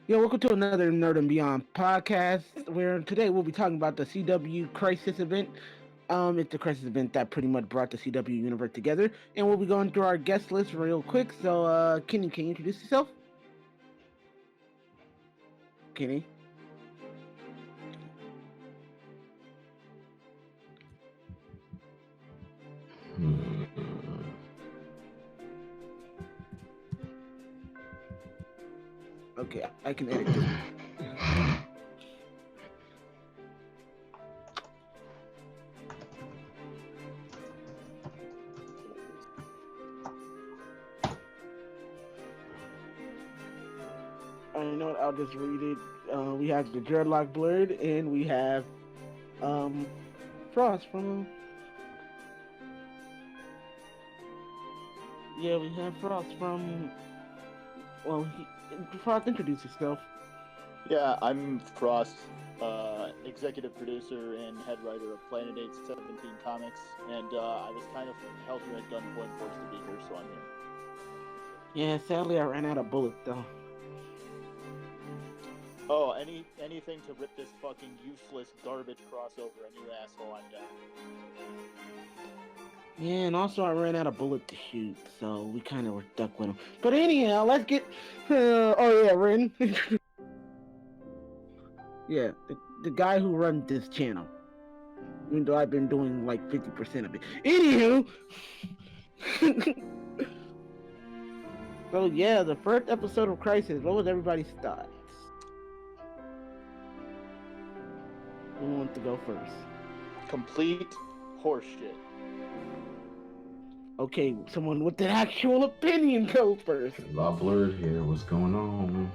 Yeah, welcome to another Nerd and Beyond podcast. Where today we'll be talking about the CW Crisis event. It's the Crisis event that pretty much brought the CW universe together, and we'll be going through our guest list real quick. So, Kenny, can you introduce yourself? Kenny. Okay, I can edit this. I know what. I'll just read it. We have the Dreadlock Blurred, and we have um Frost from. Yeah, we have Frost from. Well, Frost, introduce yourself. Yeah, I'm Frost, executive producer and head writer of Planet 817 Comics, and I was kind of held here at gunpoint, forced to be here, so I'm here. Yeah, sadly I ran out of bullets though. Oh, anything to rip this fucking useless garbage crossover a new asshole, I'm down. Yeah, and also I ran out of bullet to shoot, so we kind of were stuck with him. But anyhow, let's get. Oh yeah, Ren. Yeah, the guy who runs this channel. Even though I've been doing like 50% of it. Anywho. So yeah, the first episode of Crisis. What was everybody's thoughts? Who wants to go first? Complete horseshit. Okay, someone with an actual opinion go first. A lot blurred here. What's going on?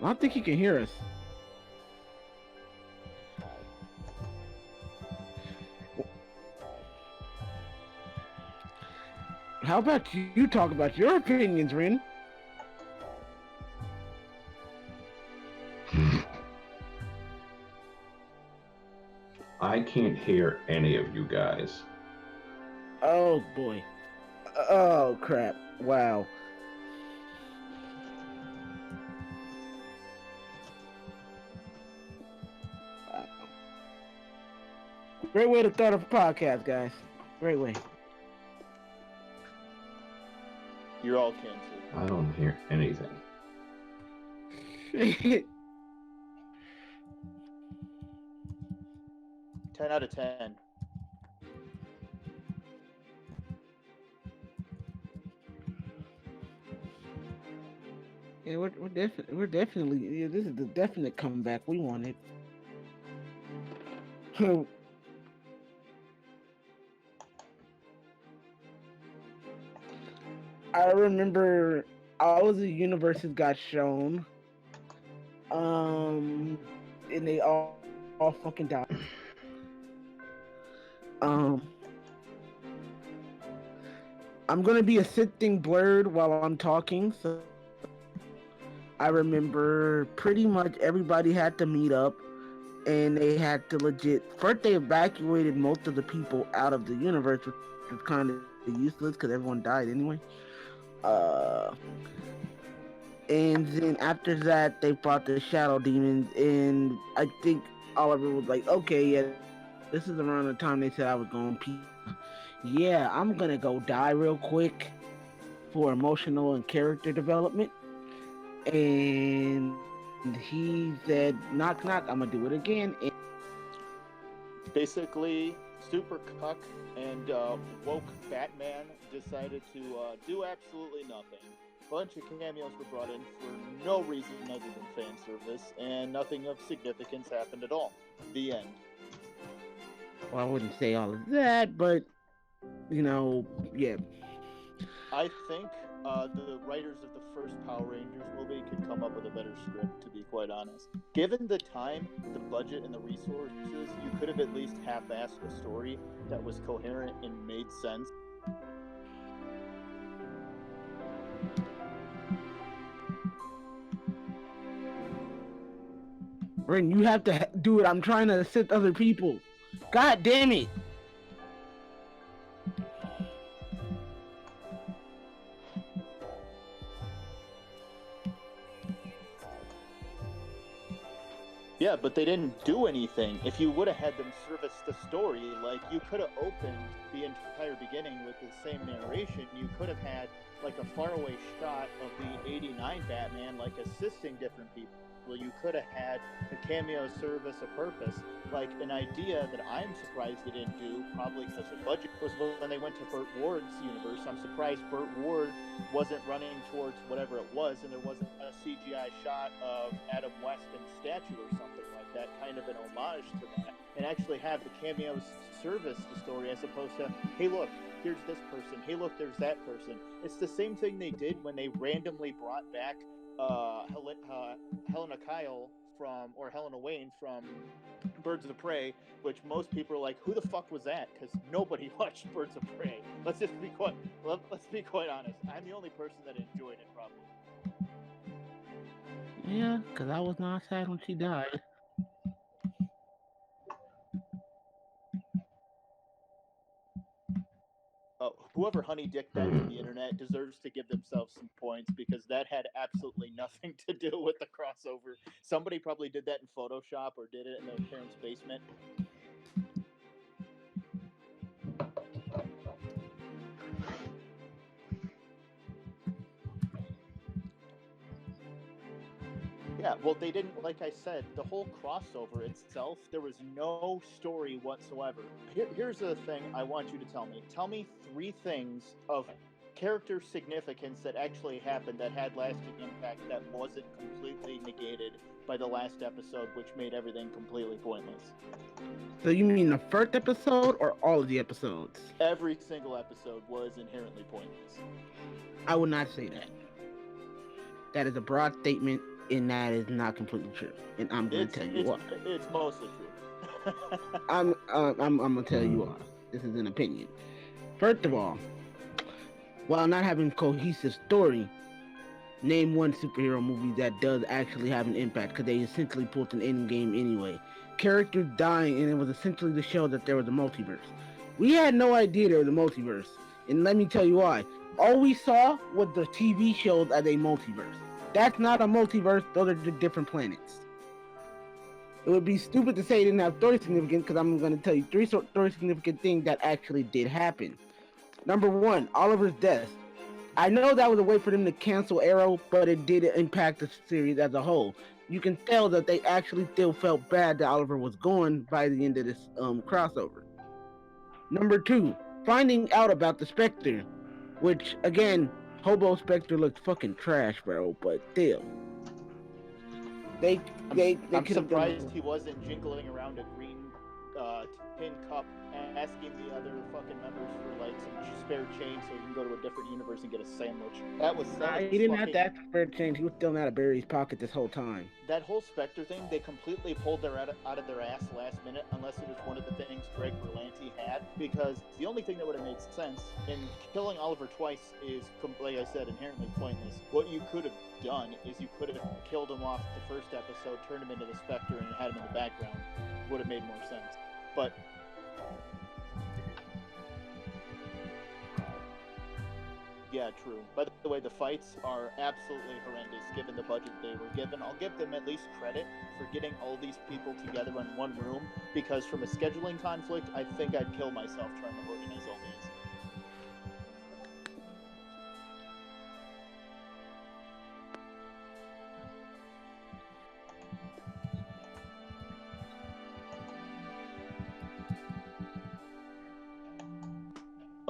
I don't think he can hear us. How about you talk about your opinions, Ren? I can't hear any of you guys. Oh boy. Oh crap. Wow. Great way to start a podcast, guys. Great way. You're all canceled. I don't hear anything. 10 out of 10. Yeah, we're definitely yeah, this is the definite comeback we wanted. I remember all of the universes got shown. And they all fucking died. I'm gonna be a sitting blurred while I'm talking, so I remember pretty much everybody had to meet up and they had to legit first they evacuated most of the people out of the universe, which was kind of useless because everyone died anyway. And then after that they fought the shadow demons, and I think all of it was like, okay, yeah, this is around the time they said I was going pee. Yeah, I'm gonna go die real quick for emotional and character development. And he said, knock knock, I'm gonna do it again. And Basically, Super Cuck and woke Batman decided to do absolutely nothing. A bunch of cameos were brought in for no reason other than fan service, and nothing of significance happened at all. The end. well, I wouldn't say all of that, but you know, yeah. I think the writers of the first Power Rangers movie could come up with a better script, to be quite honest. Given the time, the budget, and the resources, you could have at least half-assed a story that was coherent and made sense. Ren, you have to do it. I'm trying to assist other people. God damn it. Yeah, but they didn't do anything. If you would have had them service the story, like, you could have opened the entire beginning with the same narration. You could have had, like, a faraway shot of the 89 Batman, like, assisting different people. You could have had the cameo service a purpose. Like, an idea that I'm surprised they didn't do, probably because of budget, was when they went to Burt Ward's universe. I'm surprised Burt Ward wasn't running towards whatever it was, and there wasn't a CGI shot of Adam West in statue or something like that, kind of an homage to that, and actually have the cameos service the story as opposed to, hey, look, here's this person, hey, look, there's that person. It's the same thing they did when they randomly brought back Helena Wayne from Birds of Prey, which most people are like, who the fuck was that? Because nobody watched Birds of Prey. Let's be quite honest. I'm the only person that enjoyed it, probably. Yeah, because I was not sad when she died. Whoever honey dicked that to the internet deserves to give themselves some points, because that had absolutely nothing to do with the crossover. Somebody probably did that in Photoshop or did it in their parents' basement. Yeah, well, they didn't, like I said, the whole crossover itself, there was no story whatsoever. Here's the thing I want you to tell me. Tell me 3 things of character significance that actually happened that had lasting impact that wasn't completely negated by the last episode, which made everything completely pointless. So you mean the first episode or all of the episodes? Every single episode was inherently pointless. I would not say that. That is a broad statement, and that is not completely true. And I'm going to tell you why. It's mostly true. I'm going to tell you why. This is an opinion. First of all, while not having a cohesive story, name one superhero movie that does actually have an impact, because they essentially pulled an end game anyway. Characters dying, and it was essentially to show that there was a multiverse. We had no idea there was a multiverse, and let me tell you why. All we saw was the TV shows as a multiverse. That's not a multiverse, those are just different planets. It would be stupid to say it didn't have story significance, because I'm going to tell you 3 story significant things that actually did happen. Number 1, Oliver's death. I know that was a way for them to cancel Arrow, but it did impact the series as a whole. You can tell that they actually still felt bad that Oliver was gone by the end of this crossover. Number 2, finding out about the Spectre, which, again, Hobo Spectre looked fucking trash, bro, but still. I'm surprised he wasn't jingling around a green tin cup and asking the other fucking members for like some spare change so he can go to a different universe and get a sandwich. He didn't have that spare change. He was still out of Barry's pocket this whole time. That whole Spectre thing, they completely pulled their out of their ass last minute, unless it was one of the things Greg Berlanti had, because the only thing that would have made sense in killing Oliver twice is, like I said, inherently pointless. What you could have done is you could have killed him off the first episode, turned him into the Spectre, and had him in the background. Would have made more sense. But yeah, true. By the way, the fights are absolutely horrendous given the budget they were given. I'll give them at least credit for getting all these people together in one room, because from a scheduling conflict, I think I'd kill myself trying to organize all these.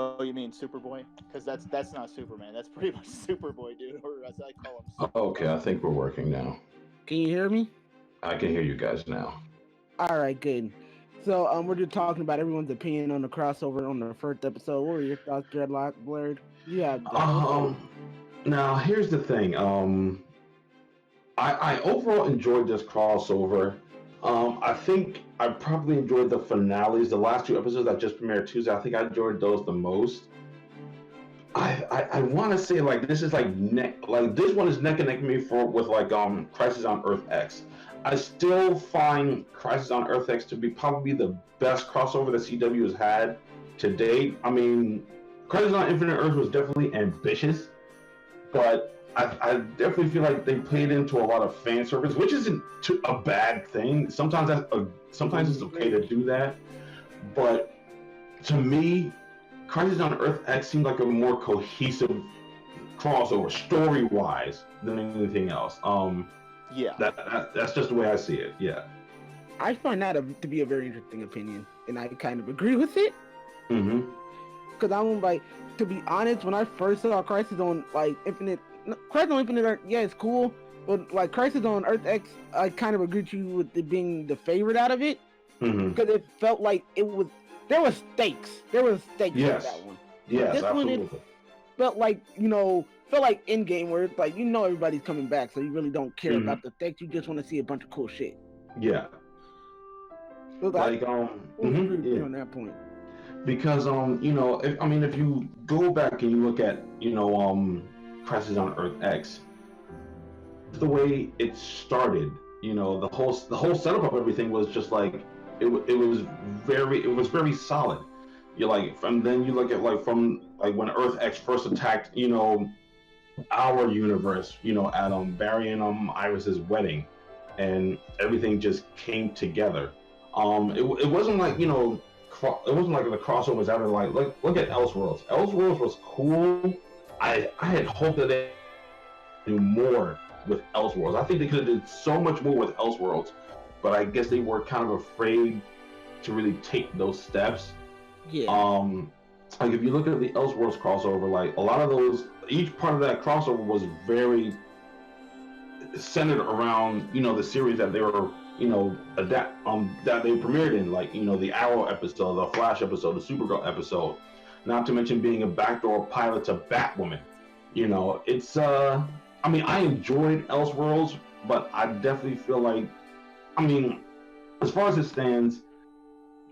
Oh, you mean Superboy? Because that's not Superman. That's pretty much Superboy, dude, or as I call him. Okay, I think we're working now. Can you hear me? I can hear you guys now. All right, good. So we're just talking about everyone's opinion on the crossover on the first episode. What were your thoughts, Dreadlock Blurred? Yeah. Now here's the thing. I overall enjoyed this crossover. I think I probably enjoyed the finales. The last 2 episodes that just premiered Tuesday, I think I enjoyed those the most. I want to say like this is like this one is neck and neck with Crisis on Earth X. I still find Crisis on Earth X to be probably the best crossover that CW has had to date. I mean, Crisis on Infinite Earth was definitely ambitious, but I definitely feel like they played into a lot of fan service, which isn't a bad thing. Sometimes it's okay to do that, but to me, Crisis on Earth X seemed like a more cohesive crossover story wise than anything else. Yeah. That's just the way I see it. Yeah. I find that to be a very interesting opinion, and I kind of agree with it. Mm-hmm. Because I'm like, to be honest, when I first saw Crisis on Infinite Earth, yeah, it's cool, but like Crisis on Earth X, I kind of agree with you with it being the favorite out of it, because it felt like there was stakes Yes. in that one. Yes, This absolutely. one, it felt like Endgame, where it's like everybody's coming back, so you really don't care about the stakes. You just want to see a bunch of cool shit. Yeah. So Like agree with you on that point. Because if you go back and you look at Crisis on Earth X, the way it started, the whole setup of everything was just like it was very solid. You like from then you look at like from like when Earth X first attacked, our universe, at Barry and Iris's wedding, and everything just came together. It wasn't like it wasn't like the crossovers out of like look at Elseworlds. Elseworlds was cool. I had hoped that they do more with Elseworlds. I think they could have did so much more with Elseworlds, but I guess they were kind of afraid to really take those steps. Yeah. Like if you look at the Elseworlds crossover, like a lot of those, each part of that crossover was very centered around the series that they were that they premiered in, like the Arrow episode, the Flash episode, the Supergirl episode, not to mention being a backdoor pilot to Batwoman. It's I mean, I enjoyed Elseworlds, but I definitely feel like, as far as it stands,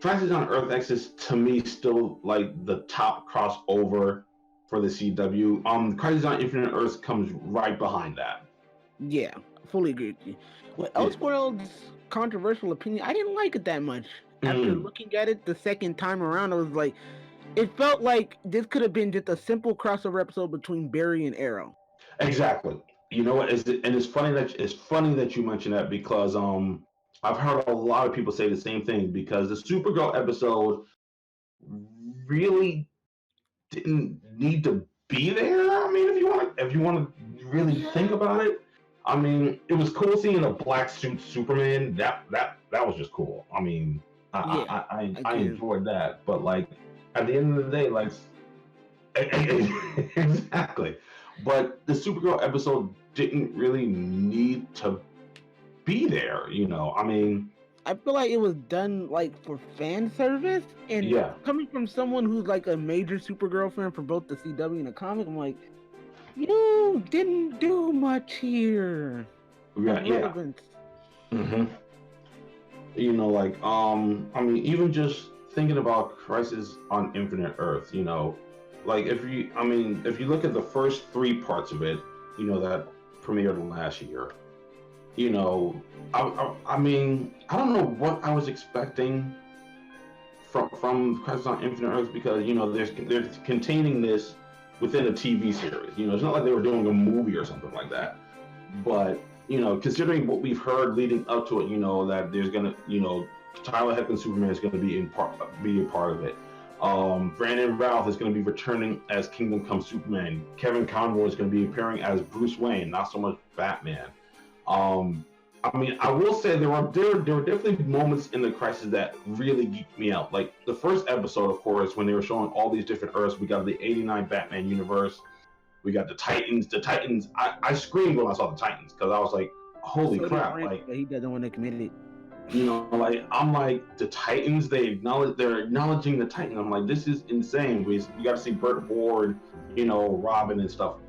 Crisis on Earth X is to me still like the top crossover for the CW. Crisis on Infinite Earths comes right behind that. Yeah, fully agree with you. Well, Elseworlds' controversial opinion, I didn't like it that much. After looking at it the second time around, I was like, it felt like this could have been just a simple crossover episode between Barry and Arrow. Exactly. You know what? It's funny that you mentioned that, because I've heard a lot of people say the same thing, because the Supergirl episode really didn't need to be there. I mean, if you want to really think about it, I mean, it was cool seeing a black suit Superman. That was just cool. I mean, I enjoyed that. But like at the end of the day, like exactly. But the Supergirl episode didn't really need to be there. I mean, I feel like it was done like for fan service, and coming from someone who's like a major Supergirl fan for both the CW and the comic, I'm like, you didn't do much here. Yeah. Mm-hmm. I mean, even just thinking about Crisis on Infinite Earth, like if you look at the first 3 parts of it, that premiered last year, I mean, I don't know what I was expecting from Crisis on Infinite Earths, because they're containing this within a TV series. It's not like they were doing a movie or something like that. But considering what we've heard leading up to it, that there's gonna, Tyler Hoechlin Superman is gonna be a part of it. Brandon Routh is going to be returning as Kingdom Come Superman. Kevin Conroy is going to be appearing as Bruce Wayne, not so much Batman. I mean, I will say there were definitely moments in the Crisis that really geeked me out. Like the first episode, of course, when they were showing all these different Earths. We got the '89 Batman universe. We got the Titans. The Titans. I screamed when I saw the Titans, because I was like, "Holy crap!" Like he doesn't want to commit it. Like I'm like, the Titans. They're acknowledging the Titans. I'm like, this is insane. We got to see Burt Ward, Robin and stuff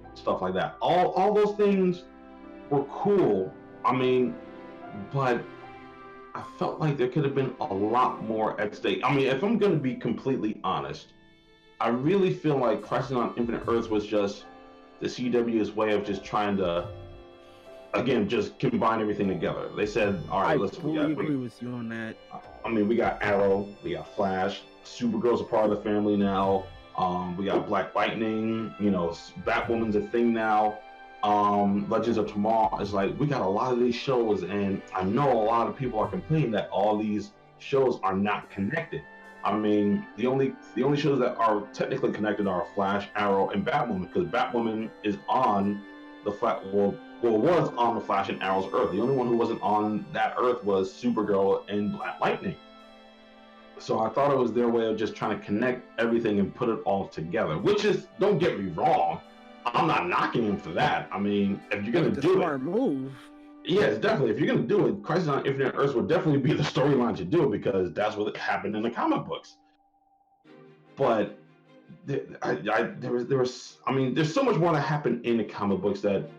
like that. All those things were cool. I mean, but I felt like there could have been a lot more at stake. I mean, if I'm going to be completely honest, I really feel like Crisis on Infinite Earths was just the CW's way of just trying to, again, just combine everything together. They said, all right, let's agree with you on that. I mean, we got Arrow, we got Flash, Supergirl's a part of the family now. We got Black Lightning, Batwoman's a thing now. Legends of Tomorrow. It's like we got a lot of these shows, and I know a lot of people are complaining that all these shows are not connected. I mean, the only shows that are technically connected are Flash, Arrow, and Batwoman, because Batwoman is on the was on the Flash and Arrow's Earth. The only one who wasn't on that Earth was Supergirl and Black Lightning. So I thought it was their way of just trying to connect everything and put it all together. Which is, don't get me wrong, I'm not knocking him for that. I mean, if you're gonna do it, move. yes, definitely. If you're gonna do it, Crisis on Infinite Earths would definitely be the storyline to do it because that's what happened in the comic books. But I mean, there's so much more that happened in the comic books that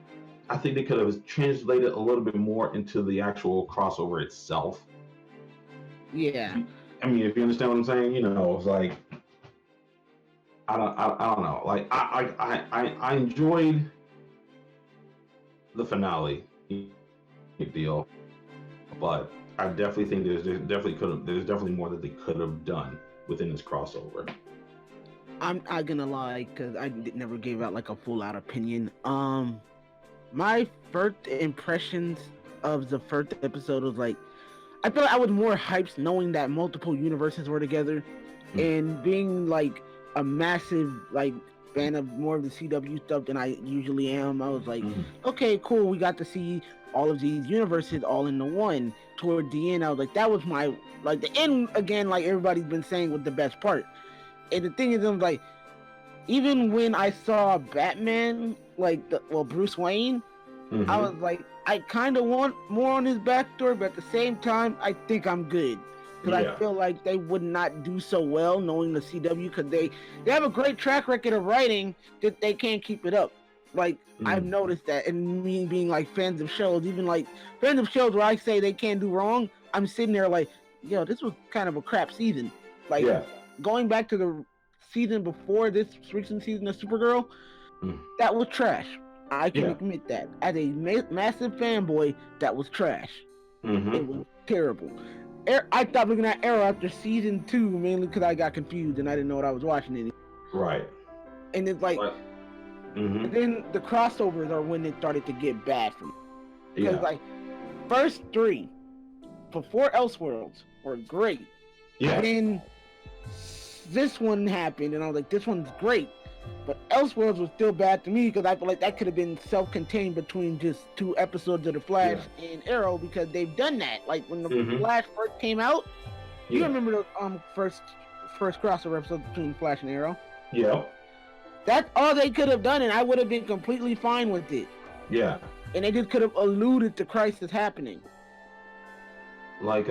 I think they could have translated a little bit more into the actual crossover itself. Yeah. I mean, if you understand what I'm saying, it's like I don't know. Like I enjoyed the finale deal, but I definitely think there's definitely more that they could have done within this crossover. I'm not gonna lie, because I never gave out like a full out opinion. My first impressions of the first episode was like, I feel like I was more hyped knowing that multiple universes were together, and being like a massive like fan of more of the CW stuff than I usually am. I was like, okay, cool, we got to see all of these universes all into one. Toward the end, I was like, that was my like the end again, like everybody's been saying, was the best part. And the thing is, I'm like, even when I saw Batman, like Bruce Wayne, I was like, I kind of want more on his backstory, but at the same time, I think I'm good. Because I feel like they would not do so well knowing the CW, because they have a great track record of writing that they can't keep it up. Like, I've noticed that, and me being like fans of shows, even like fans of shows where I say they can't do wrong, I'm sitting there like, yo, this was kind of a crap season. Like, going back to the season before this recent season of Supergirl, that was trash. I can admit that. As a massive fanboy, that was trash. It was terrible. I stopped looking at Arrow after season 2, mainly because I got confused and I didn't know what I was watching anymore. Right. And it's like, and then the crossovers are when it started to get bad for me. Because like, first 3, before Elseworlds, were great. Yeah. And then this one happened, and I was like, this one's great. But Elseworlds was still bad to me, because I feel like that could have been self-contained between just 2 episodes of The Flash and Arrow, because they've done that. Like, when the Flash first came out, you remember the first crossover episode between Flash and Arrow? Yeah. That's all they could have done, and I would have been completely fine with it. Yeah. And they just could have alluded to Crisis happening. Like,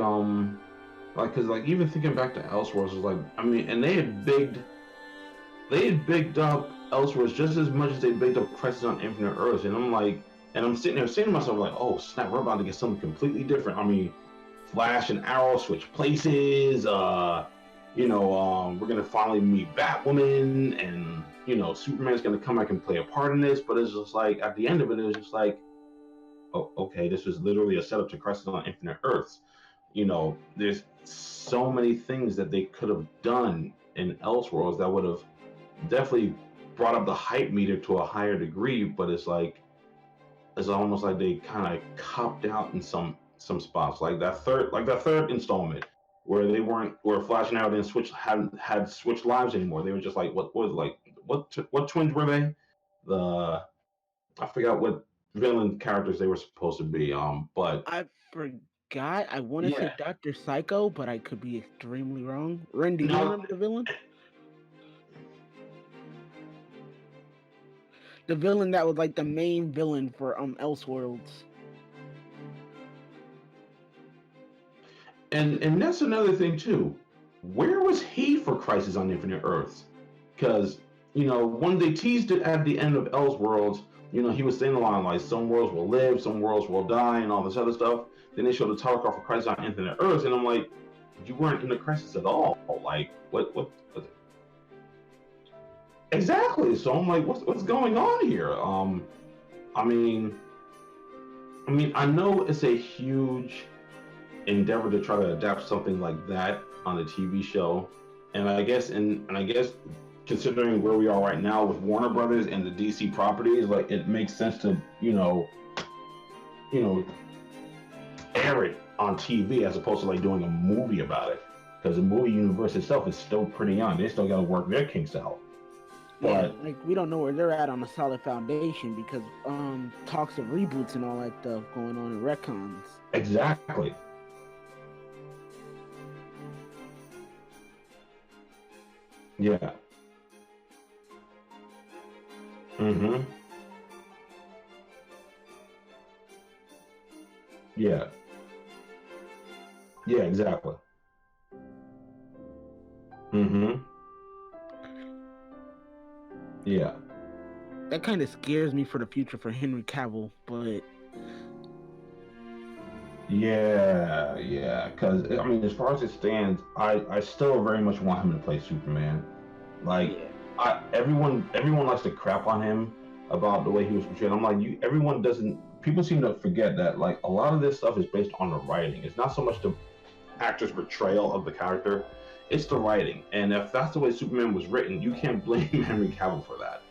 because like even thinking back to Elseworlds was like, I mean, and they had bigged up Elseworlds just as much as they bigged up Crisis on Infinite Earths, and I'm like, and I'm sitting there saying to myself like, oh snap, we're about to get something completely different. I mean, Flash and Arrow switch places. We're gonna finally meet Batwoman, and Superman's gonna come back and play a part in this. But it's just like at the end of it, it was just like, oh, okay, this was literally a setup to Crisis on Infinite Earths. There's so many things that they could have done in Elseworlds that would have definitely brought up the hype meter to a higher degree, but it's almost like they kind of copped out in some spots, like that third installment where Flash and Arrow didn't had switched lives anymore. They were just like, what twins were they? I forgot what villain characters they were supposed to be. But I forgot. I want to say Dr. Psycho, but I could be extremely wrong. Randy, do you remember the villain? The villain that was like the main villain for Elseworlds. And that's another thing too. Where was he for Crisis on Infinite Earths? Because when they teased it at the end of Elseworlds, he was saying along like some worlds will live, some worlds will die, and all this other stuff. Then they showed the title card for Crisis on Infinite Earths, and I'm like, you weren't in the Crisis at all. Like, what? Exactly. So I'm like, what's going on here? I mean, I know it's a huge endeavor to try to adapt something like that on a TV show, and I guess considering where we are right now with Warner Brothers and the DC properties, like it makes sense to you know, air it on TV as opposed to like doing a movie about it. Because the movie universe itself is still pretty young. They still got to work their kinks out. Yeah, But like we don't know where they're at on a solid foundation because talks of reboots and all that stuff going on in retcons. exactly. Yeah. Mm-hmm. Yeah. Yeah, exactly. Mm-hmm. Yeah. That kind of scares me for the future for Henry Cavill, but Yeah, yeah. Because I mean, as far as it stands, I still very much want him to play Superman. Like, yeah, everyone likes to crap on him about the way he was portrayed. I'm like, everyone doesn't. People seem to forget that like a lot of this stuff is based on the writing. It's not so much the actor's portrayal of the character; it's the writing. And if that's the way Superman was written, you can't blame Henry Cavill for that.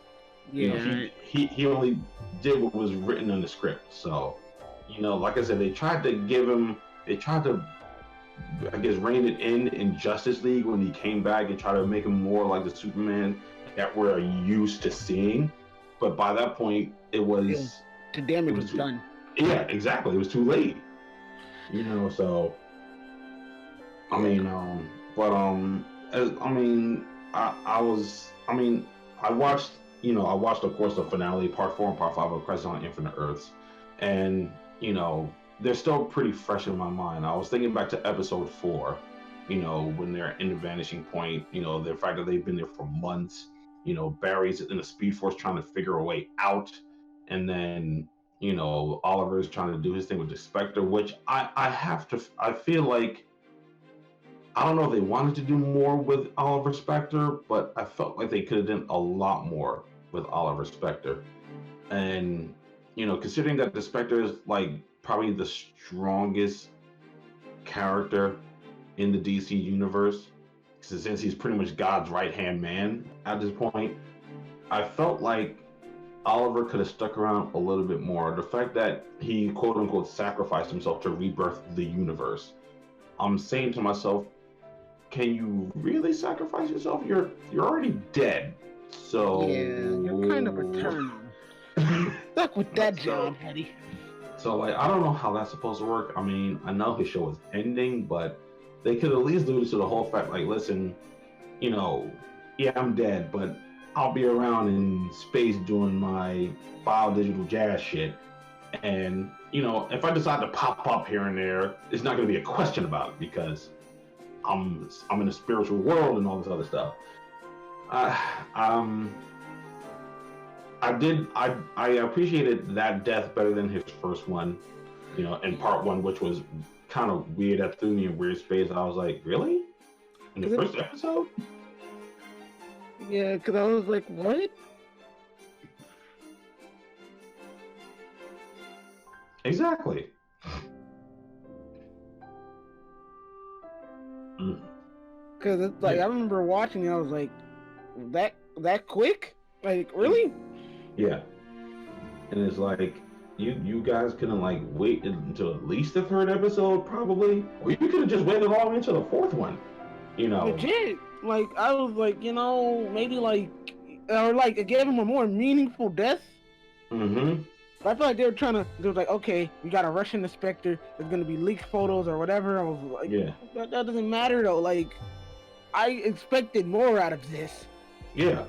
You know, yeah, he only did what was written in the script. So, like I said, they tried to, I guess, rein it in Justice League when he came back and try to make him more like the Superman that we're used to seeing. But by that point, it was, the damage was too, done. yeah, exactly. It was too late. So I mean, I mean, I watched, of course, the finale, part 4 and part 5 of Crisis on Infinite Earths, and they're still pretty fresh in my mind. I was thinking back to episode 4, when they're in the vanishing point, the fact that they've been there for months, Barry's in the Speed Force trying to figure a way out, and then Oliver's trying to do his thing with the Spectre, which I feel like I don't know if they wanted to do more with Oliver Spectre, but I felt like they could have done a lot more with Oliver Spectre. And, considering that the Spectre is like probably the strongest character in the DC universe, since he's pretty much God's right hand man at this point, I felt like Oliver could have stuck around a little bit more. The fact that he quote unquote sacrificed himself to rebirth the universe. I'm saying to myself, can you really sacrifice yourself? You're already dead. So yeah, you're kind of returning. Stuck with that job, buddy. So like, I don't know how that's supposed to work. I mean, I know his show is ending, but they could at least do this to the whole fact, like, listen, yeah, I'm dead, but I'll be around in space doing my bio-digital jazz shit. And, if I decide to pop up here and there, it's not going to be a question about it because I'm in a spiritual world and all this other stuff. I appreciated that death better than his first one, in part 1, which was kind of weird. That threw me in weird space. I was like, really? In the first episode? Yeah, because I was like, what? Exactly. Because it's like, I remember watching it, I was like, that quick? Like, really? Yeah. And it's like, you guys couldn't like wait until at least the 3rd episode, probably, or you could have just waited all into the 4th one. Legit. Like, I was like, maybe like, or like, it gave him a more meaningful death. Mm-hmm. I feel like they was like, okay, we got a Russian Spectre. There's gonna be leaked photos or whatever. I was like, yeah, that doesn't matter though. Like, I expected more out of this. Yeah.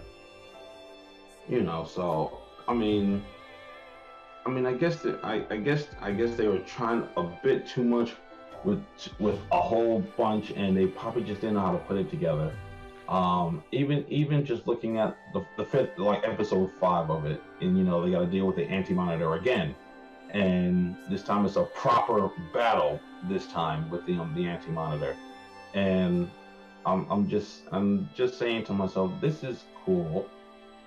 So I mean, I guess they were trying a bit too much with a whole bunch, and they probably just didn't know how to put it together. Even just looking at the 5th, like episode 5 of it, and they got to deal with the Anti-Monitor again, and this time it's a proper battle. This time with the Anti-Monitor, and I'm just saying to myself, this is cool.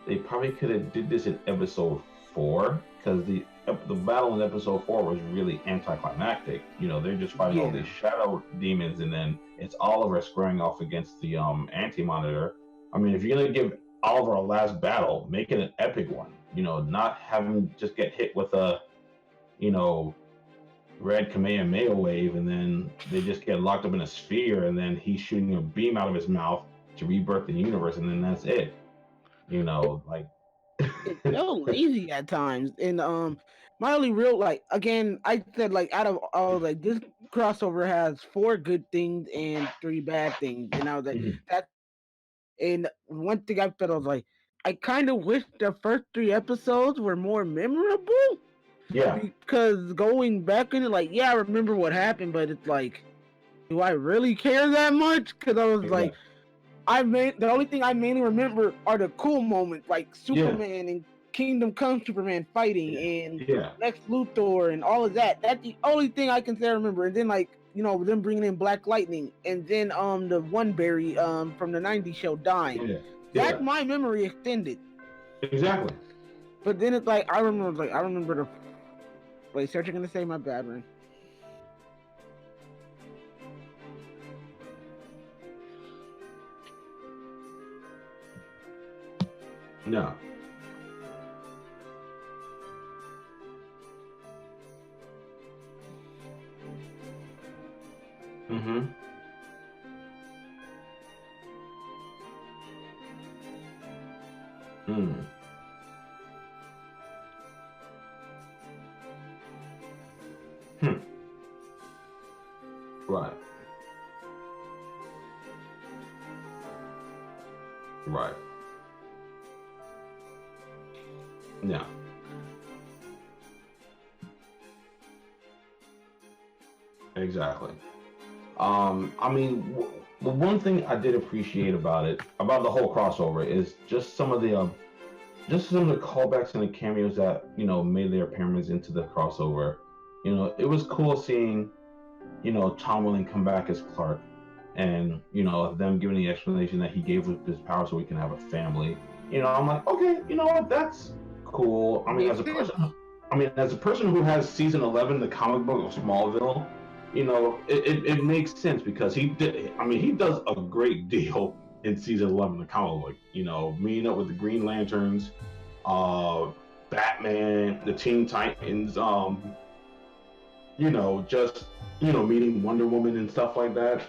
They probably could have did this in episode 4, because the battle in episode 4 was really anticlimactic. They're just fighting all these shadow demons, and then it's Oliver squaring off against the Anti-Monitor. I mean, if you're gonna give Oliver a last battle, make it an epic one. Not having just get hit with a, you know, red Kamehameha wave, and then they just get locked up in a sphere, and then he's shooting a beam out of his mouth to rebirth the universe, and then that's it. Like It felt lazy at times. And my only real like again, I said like out of all like this crossover has four good things and three bad things, and I was like Mhm. that's and one thing I felt I was like I kind of wish the first three episodes were more memorable Yeah, because going back in it, like yeah, I remember what happened, but it's like, do I really care that much? Because I was like, exactly. the only thing I mainly remember are the cool moments, like Yeah, Superman and Kingdom Come Superman fighting yeah, and yeah, Lex Luthor and all of that. That's the only thing I can say I remember. And then like them bringing in Black Lightning and then the one Barry from the '90s show dying. yeah, That's yeah. my memory extended. Exactly. But then it's like I remember the wait, searching gonna say my bad man. No. Mm-hmm. Mm. Hmm. Right. Right. Yeah. Exactly. I mean, the one thing I did appreciate about it, about the whole crossover, is just some of the callbacks and the cameos that made their appearance into the crossover. It was cool seeing Tom Welling come back as Clark, and them giving the explanation that he gave with his power so we can have a family. I'm like, okay, you know what, that's cool. I mean, Makes sense. as a person who has season 11, the comic book of Smallville, it makes sense because he did. I mean, he does a great deal in season 11, the comic book. Meeting up with the Green Lanterns, uh, Batman, the Teen Titans, just meeting Wonder Woman and stuff like that.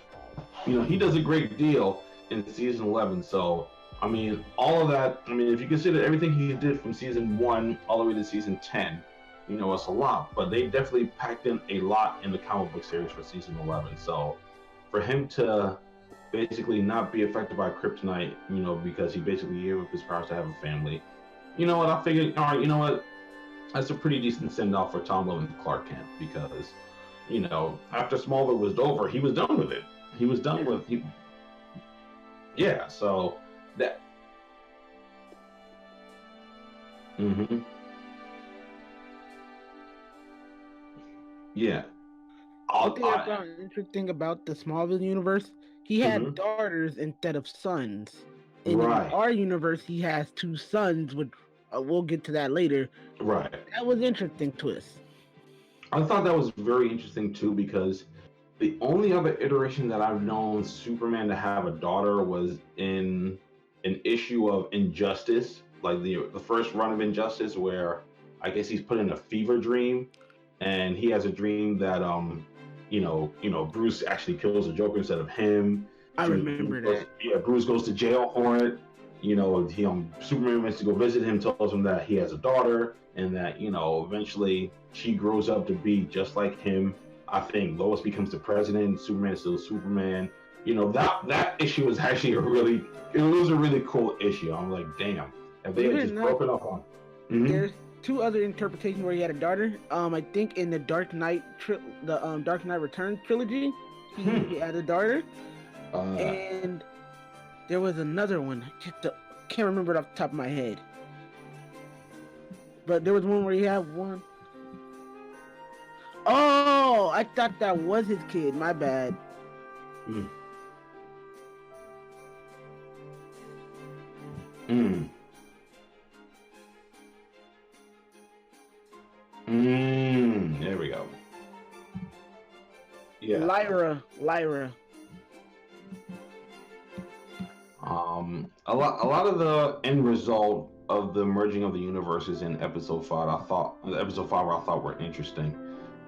He does a great deal in season 11. So, I mean, all of that. I mean, if you consider everything he did from season 1 all the way to season 10, it's a lot. But they definitely packed in a lot in the comic book series for season 11. So, for him to basically not be affected by kryptonite, because he basically gave up his powers to have a family. You know what? I figured, all right, you know what? That's a pretty decent send off for Tom Welling and Clark Kent because, after Smallville was over, he was done with it. He was done with yeah. So that. Mm-hmm. Yeah. One thing I found interesting about the Smallville universe, he had Mm-hmm. daughters instead of sons. And in Right. our universe, he has two sons, which we'll get to that later. Right. That was interesting twist. I thought that was very interesting too because the only other iteration that I've known Superman to have a daughter was in an issue of Injustice, like the first run of Injustice, where I guess he's put in a fever dream, and he has a dream that Bruce actually kills the Joker instead of him. I remember that. Bruce goes to jail for it. Superman wants to go visit him, tells him that he has a daughter, and that eventually she grows up to be just like him. I think Lois becomes the president. Superman is still Superman. That issue was actually it was a really cool issue. I'm like, damn, if they had just broken up on. Mm-hmm. There's two other interpretations where he had a daughter. I think in the Dark Knight Dark Knight Returns trilogy, he had a daughter, and there was another one. Can't remember it off the top of my head. But there was one where he had one. Oh, I thought that was his kid. My bad. Mm. Mm. There we go. Yeah. Lyra. a lot of the end result of the merging of the universes in episode 5 I thought were interesting.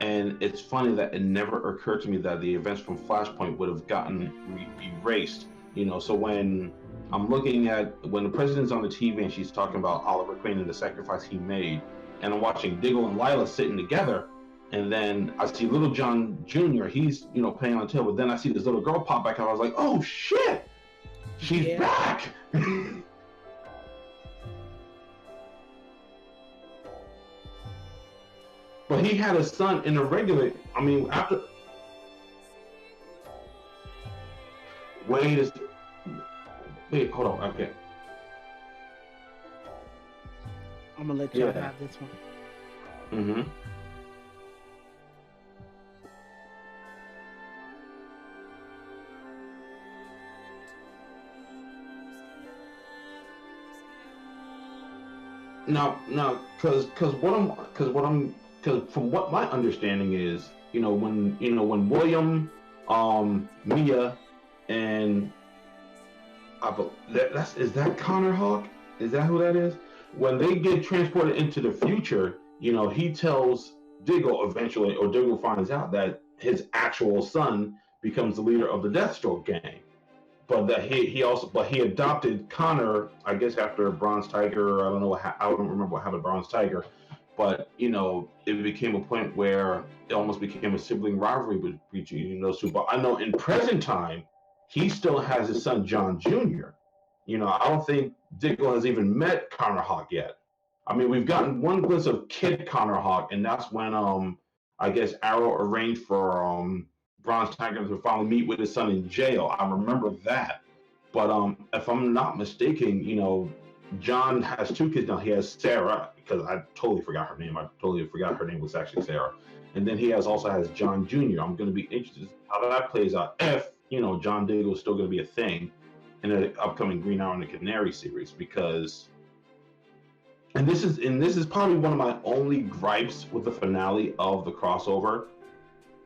And it's funny that it never occurred to me that the events from Flashpoint would have gotten erased. So when I'm looking at when the president's on the TV and she's talking about Oliver Queen and the sacrifice he made, and I'm watching Diggle and Lila sitting together, and then I see Little John Jr. He's playing on the table. But then I see this little girl pop back, and I was like, oh shit, she's back. But he had a son in a regular. I mean, after. Wait, is. Wait, hold on. Okay. I'm gonna let y'all have this one. Mm-hmm. Now, because from what my understanding is, when William, Mia, and is that Connor Hawk? Is that who that is? When they get transported into the future, he tells Diggle eventually, or Diggle finds out that his actual son becomes the leader of the Deathstroke gang. But that he adopted Connor, I guess after Bronze Tiger. I don't know. I don't remember what happened to Bronze Tiger, but it became a point where it almost became a sibling rivalry between those two. But I know in present time, he still has his son John Jr. I don't think Diggle has even met Connor Hawk yet. I mean, we've gotten one glimpse of Kid Connor Hawk, and that's when I guess Arrow arranged for Bronze Tiger to finally meet with his son in jail. I remember that. But if I'm not mistaken, John has two kids now. He has Sarah, because I totally forgot her name. I totally forgot her name was actually Sarah. And then he also has John Jr. I'm going to be interested how that plays out if, John Diggle is still going to be a thing in the upcoming Green Arrow and the Canary series, because and this is probably one of my only gripes with the finale of the crossover.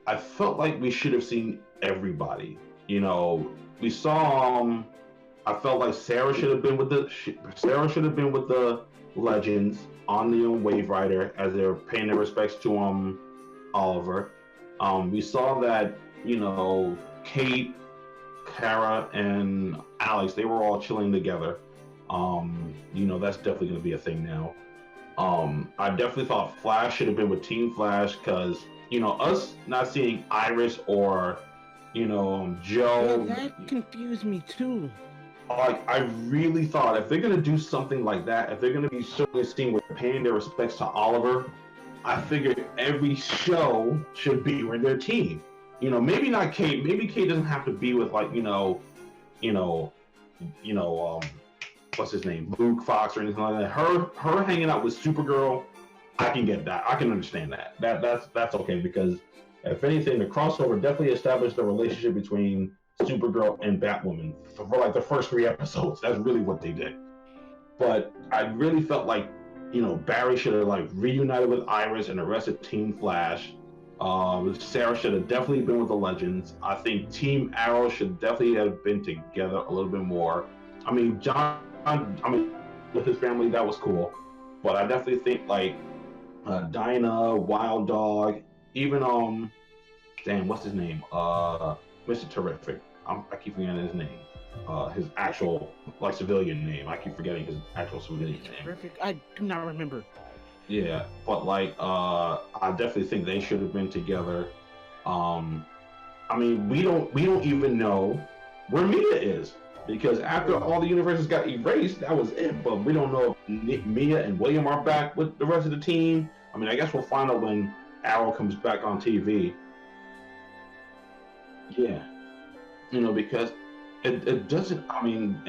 I felt like we should have seen everybody. We saw. I felt like Sarah should have been with the Legends on the Wave Rider as they're paying their respects to Oliver. We saw that Kate, Kara, and Alex, they were all chilling together. That's definitely going to be a thing now. I definitely thought Flash should have been with Team Flash, because us not seeing Iris or Joe. Yeah, that confused me too. Like, I really thought if they're gonna do something like that, if they're gonna be showing a scene where they're paying their respects to Oliver, I figured every show should be with their team. Maybe not Kate. Maybe Kate doesn't have to be with what's his name, Luke Fox or anything like that. Her hanging out with Supergirl, I can get that. I can understand that. That's okay, because if anything, the crossover definitely established the relationship between Supergirl and Batwoman for like the first 3 episodes. That's really what they did. But I really felt like Barry should have like reunited with Iris and the rest of Team Flash. Sarah should have definitely been with the Legends. I think Team Arrow should definitely have been together a little bit more. I mean, John, with his family, that was cool. But I definitely think like Dinah, Wild Dog, even what's his name? Mr. Terrific. I keep forgetting his name. His actual civilian name. I keep forgetting his actual civilian name. Terrific. I do not remember. Yeah, but I definitely think they should have been together. I mean, we don't even know where Mia is, because after all the universes got erased, that was it. But we don't know if Mia and William are back with the rest of the team. I mean, I guess we'll find out when Arrow comes back on TV. Yeah, because it doesn't. I mean,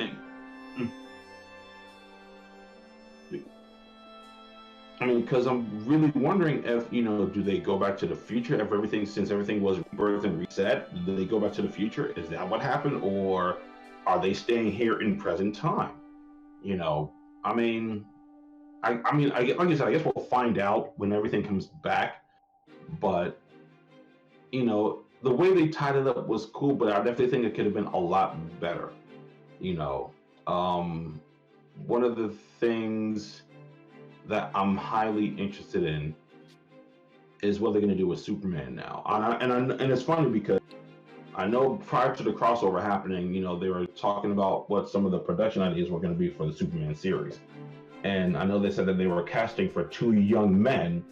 because I'm really wondering if, do they go back to the future if since everything was rebirthed and reset? Do they go back to the future? Is that what happened, or are they staying here in present time? I mean, like I said, I guess we'll find out when everything comes back. But the way they tied it up was cool, but I definitely think it could have been a lot better. Um, One of the things that I'm highly interested in is what they're going to do with Superman now. And it's funny because I know prior to the crossover happening, they were talking about what some of the production ideas were going to be for the Superman series. And I know they said that they were casting for two young men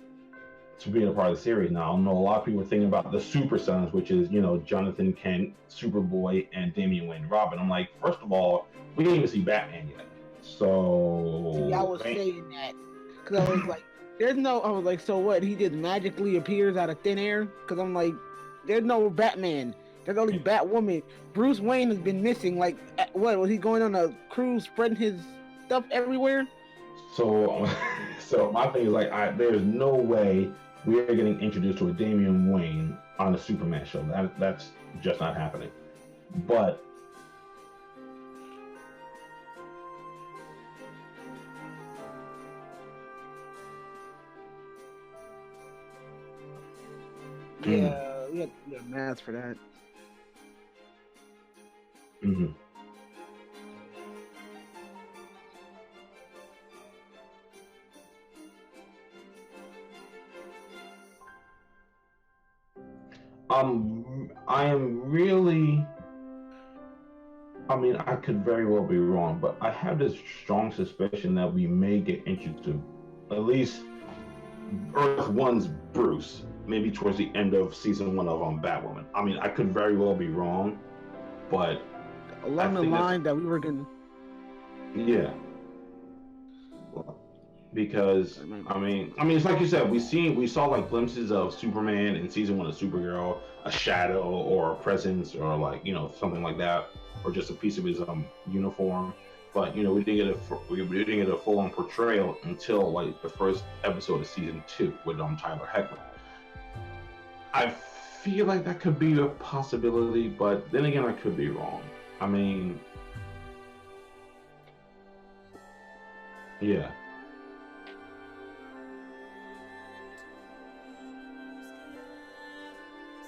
to be a part of the series. Now, I know a lot of people are thinking about the Super Sons, which is, Jonathan Kent, Superboy, and Damian Wayne Robin. I'm like, first of all, we didn't even see Batman yet. So. See, I was saying that because I was like, I was like, so what? He just magically appears out of thin air? Because I'm like, there's no Batman. There's only Batwoman. Bruce Wayne has been missing. Like, what? Was he going on a cruise spreading his stuff everywhere? So, so my thing is like, there's no way we are getting introduced to a Damian Wayne on a Superman show. That's just not happening. But yeah, we had math for that. Mm-hmm. I am really. I mean, I could very well be wrong, but I have this strong suspicion that we may get introduced to at least Earth One's Bruce, maybe towards the end of season 1 of Batwoman. I mean, I could very well be wrong, but along the line that we were gonna. Yeah. Because I mean, it's like you said, we saw like glimpses of Superman in season 1 of Supergirl, a shadow or a presence or like something like that, or just a piece of his uniform. But we didn't get a full on portrayal until like the first episode of season 2 with Tyler Hoechlin. I feel like that could be a possibility, but then again, I could be wrong. I mean, yeah.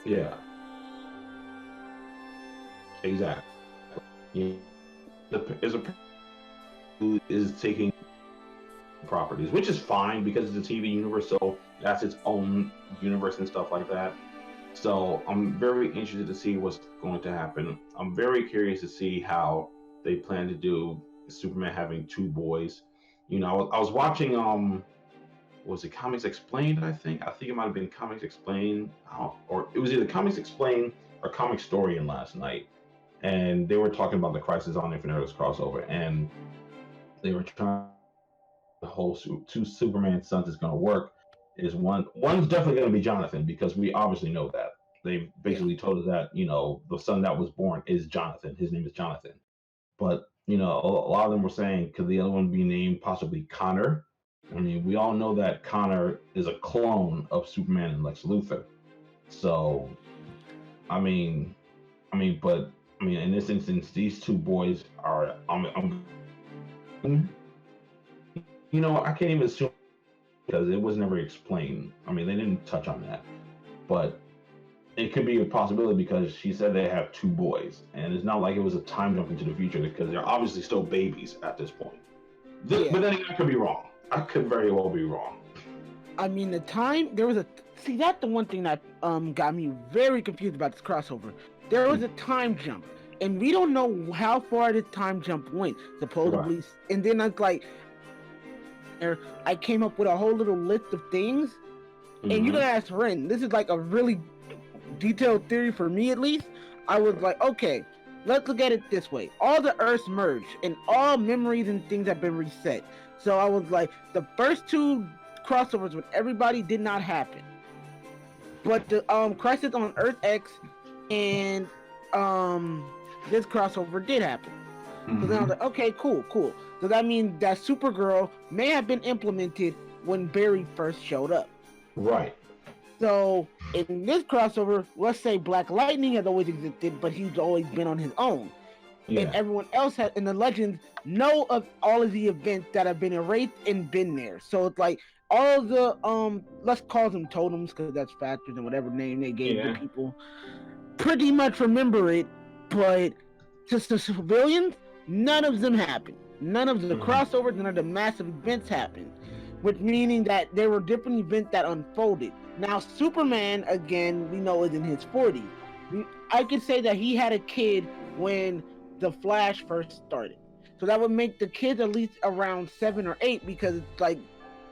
Yeah. Exactly. Yeah. There's a who is taking properties, which is fine because it's a TV universe, so that's its own universe and stuff like that. So I'm very interested to see what's going to happen. I'm very curious to see how they plan to do Superman having two boys. I was watching was it Comics Explained? I think it might have been Comics Explained, or it was either Comics Explained or Comic Storian last night, and they were talking about the Crisis on Infinite Earths crossover, and they were trying the whole two Superman sons is going to work. One's definitely going to be Jonathan because we obviously know that they basically told us that the son that was born is Jonathan. His name is Jonathan, but a lot of them were saying could the other one be named possibly Connor? I mean, we all know that Connor is a clone of Superman and Lex Luthor. So, but in this instance, these two boys are. I can't even assume because it was never explained. I mean, they didn't touch on that, but it could be a possibility because she said they have two boys, and it's not like it was a time jump into the future because they're obviously still babies at this point. But then again, I could be wrong. I could very well be wrong. I mean, that's the one thing that got me very confused about this crossover. There was a time jump, and we don't know how far this time jump went, supposedly. Right. And then I came up with a whole little list of things, and you can ask Ren. This is like a really detailed theory for me, at least. I was like, okay, let's look at it this way. All the Earths merged, and all memories and things have been reset. So I was like, the first two crossovers with everybody did not happen. But the Crisis on Earth X and this crossover did happen. So then I was like, okay, cool. So that means that Supergirl may have been implemented when Barry first showed up. Right. So in this crossover, let's say Black Lightning has always existed, but he's always been on his own. Yeah. And everyone else in the Legends know of all of the events that have been erased and been there. So it's like all the let's call them totems because that's faster than whatever name they gave the people. Pretty much remember it, but just the civilians, None of them happened. None of the Mhm. crossovers, none of the massive events happened, which meaning that there were different events that unfolded. Now, Superman, again, we know is in his 40s. I could say that he had a kid when the Flash first started. So that would make the kids at least around 7 or 8, because it's like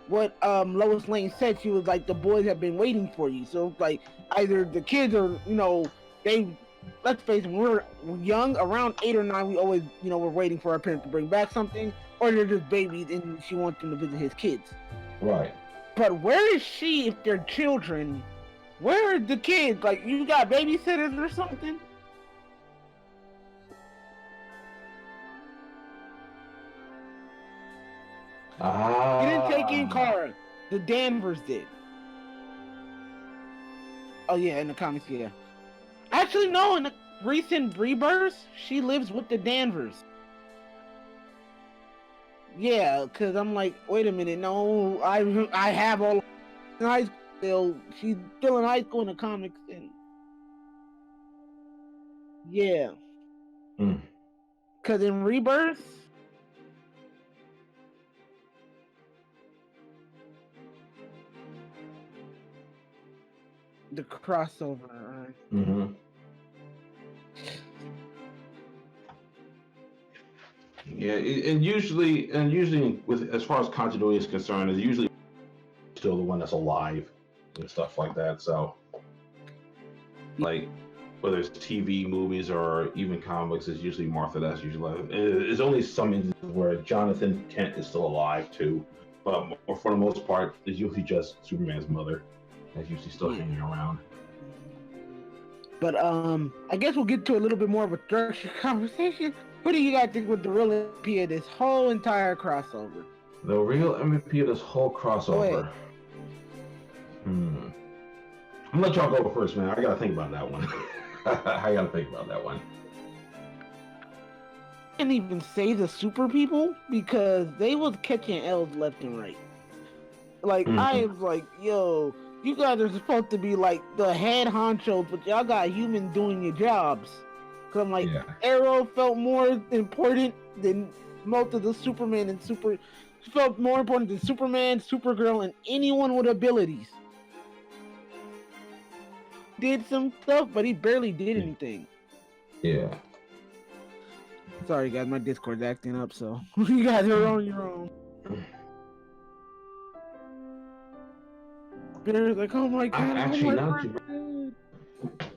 what Lois Lane said. She was like, the boys have been waiting for you. So it's like either the kids are, they, let's face it, when we're young, around 8 or 9, we always, we're waiting for our parents to bring back something, or they're just babies and she wants them to visit his kids. Right. But where is she if they're children? Where are the kids? Like, you got babysitters or something? He didn't take in Ah. Kara. The Danvers did. Oh yeah, in the comics, yeah. Actually, no. In the recent rebirths, she lives with the Danvers. Yeah, because I'm like, wait a minute, no, I have all in high school still. She's still in high school in the comics, and yeah, Mm. because in rebirths, the crossover. Mm-hmm. Yeah, and usually with as far as continuity is concerned, is usually still the one that's alive and stuff like that. So, like, whether it's TV, movies, or even comics, it's usually Martha that's usually alive. There's only some instances where Jonathan Kent is still alive too, but for the most part, it's usually just Superman's mother that's usually still hanging around. But I guess we'll get to a little bit more of a structured conversation. What do you guys think with the real MVP of this whole entire crossover? The real MVP of this whole crossover. I'm gonna let y'all go first, man. I gotta think about that one. I gotta think about that one. I can't even say the super people because they was catching L's left and right. Like, I was like, yo, you guys are supposed to be like the head honchos, but y'all got humans doing your jobs. Cause I'm like, Arrow felt more important than most of the Superman and felt more important than Superman, Supergirl, and anyone with abilities. Did some stuff, but he barely did anything. Yeah. Sorry guys, my Discord's acting up, so you guys are on your own. Barry's like, oh my god, actually, not you.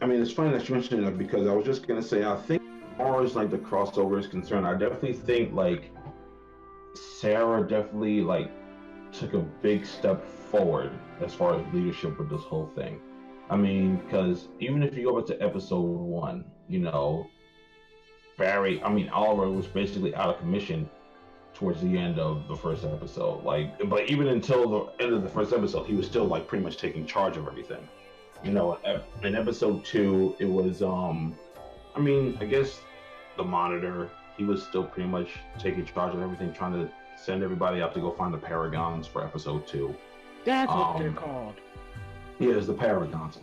I mean, it's funny that you mentioned that because I was just gonna say, I think as far as like the crossover is concerned, I definitely think like Sarah definitely like took a big step forward as far as leadership with this whole thing. I mean, because even if you go back to episode 1, Oliver was basically out of commission towards the end of the first episode. Like, but even until the end of the first episode, he was still like pretty much taking charge of everything. In episode 2, it was I guess the Monitor, he was still pretty much taking charge of everything, trying to send everybody out to go find the Paragons for episode 2. That's what they're called. Yeah, it's the Paragons.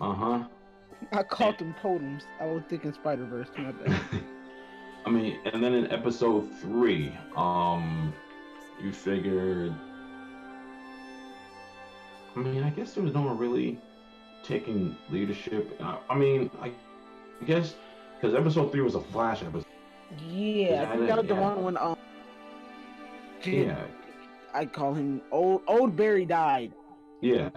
I called them totems. I was thinking Spider-Verse. Not that. I mean, and then in episode 3, you figured. I mean, I guess there was no one really taking leadership. I guess because episode 3 was a Flash episode. Yeah, I think that was the one when I call him old Barry died. Yeah.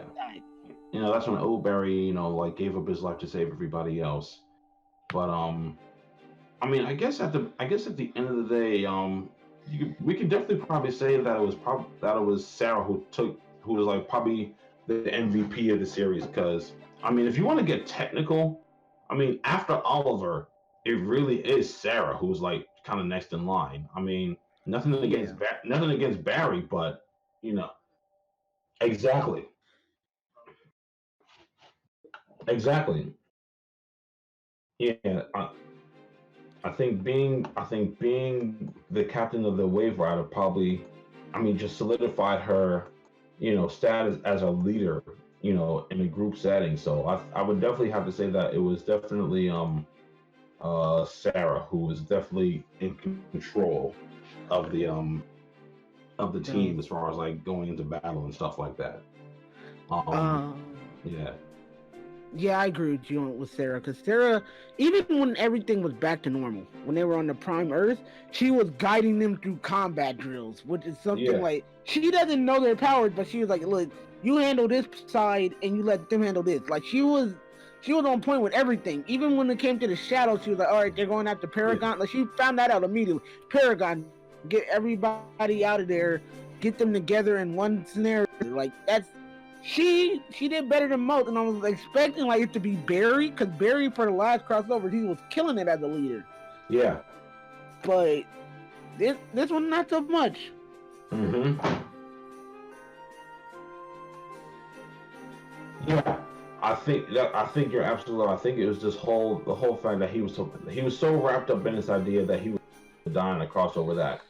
That's when old Barry, like gave up his life to save everybody else. But I mean, I guess at the end of the day, we could definitely probably say that it was Sarah who was like probably the MVP of the series. Because I mean, if you want to get technical, I mean, after Oliver, it really is Sarah who's like kind of next in line. I mean, nothing against Barry, but exactly. Yeah, I think being the captain of the Wave Rider probably, just solidified her, status as a leader, in a group setting. So I would definitely have to say that it was definitely Sarah, who was definitely in control of the team So, as far as like going into battle and stuff like that. Um, um, yeah, yeah, I agree with you with Sarah because Sarah, even when everything was back to normal, when they were on the Prime Earth, she was guiding them through combat drills, which is something yeah, like she doesn't know their powers, but she was like, "Look, you handle this side and you let them handle this." Like she was on point with everything. Even when it came to the shadows, she was like, "All right, they're going after yeah, Paragon." Like she found that out immediately. Paragon, get everybody out of there, get them together in one scenario. Like she did better than most, and I was expecting like it to be Barry, because Barry for the last crossover he was killing it as a leader, yeah. but this one not so much. Hmm. Yeah, I think you're absolutely right. I think it was this whole the whole fact that he was so wrapped up in this idea that he was dying to cross over that.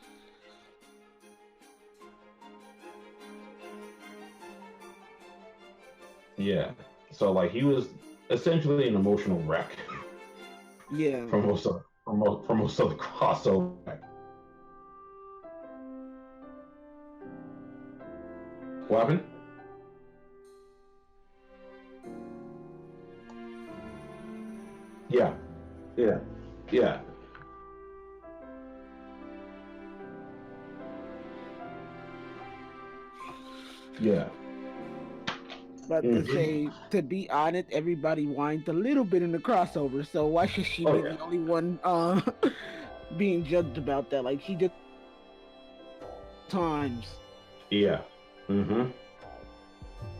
Yeah. So like he was essentially an emotional wreck Yeah, for most of the crossover. What happened? Yeah. Yeah. Yeah. Yeah. but to Hmm. say to be honest, everybody whined a little bit in the crossover, so why should she Oh be yeah. the only one being judged about that? Like she did multiple times. Yeah. Hmm.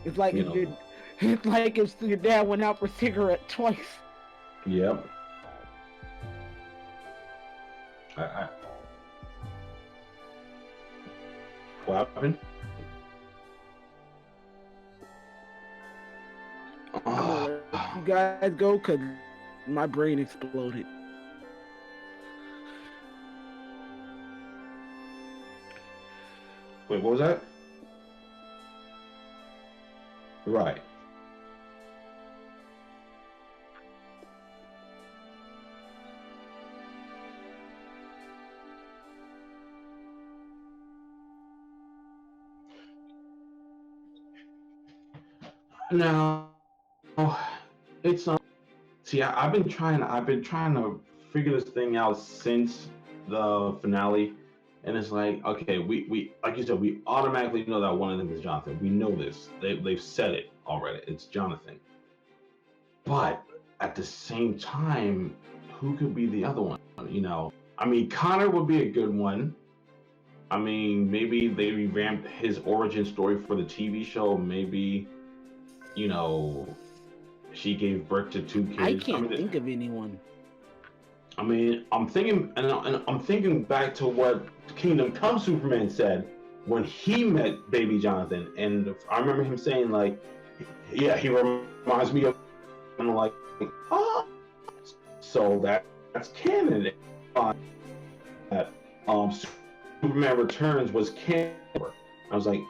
It's like You if know. it's like if your dad went out for cigarette twice. Yep. I what happened? I'm gonna let you guys go because my brain exploded. Wait, what was that? Right. Now it's see, I've been trying to figure this thing out since the finale, and it's like, okay, we like you said, we automatically know that one of them is Jonathan. We know this. They've said it already. It's Jonathan. But at the same time, who could be the other one? You know, I mean, Connor would be a good one. I mean, maybe they revamped his origin story for the TV show. Maybe, you know, she gave birth to two I kids. can't think of anyone. I mean, I'm thinking, and I'm thinking back to what Kingdom Come Superman said when he met Baby Jonathan, and I remember him saying like, "Yeah, he reminds me of," and like, oh, so that's canon. That Superman Returns was canon. I was like,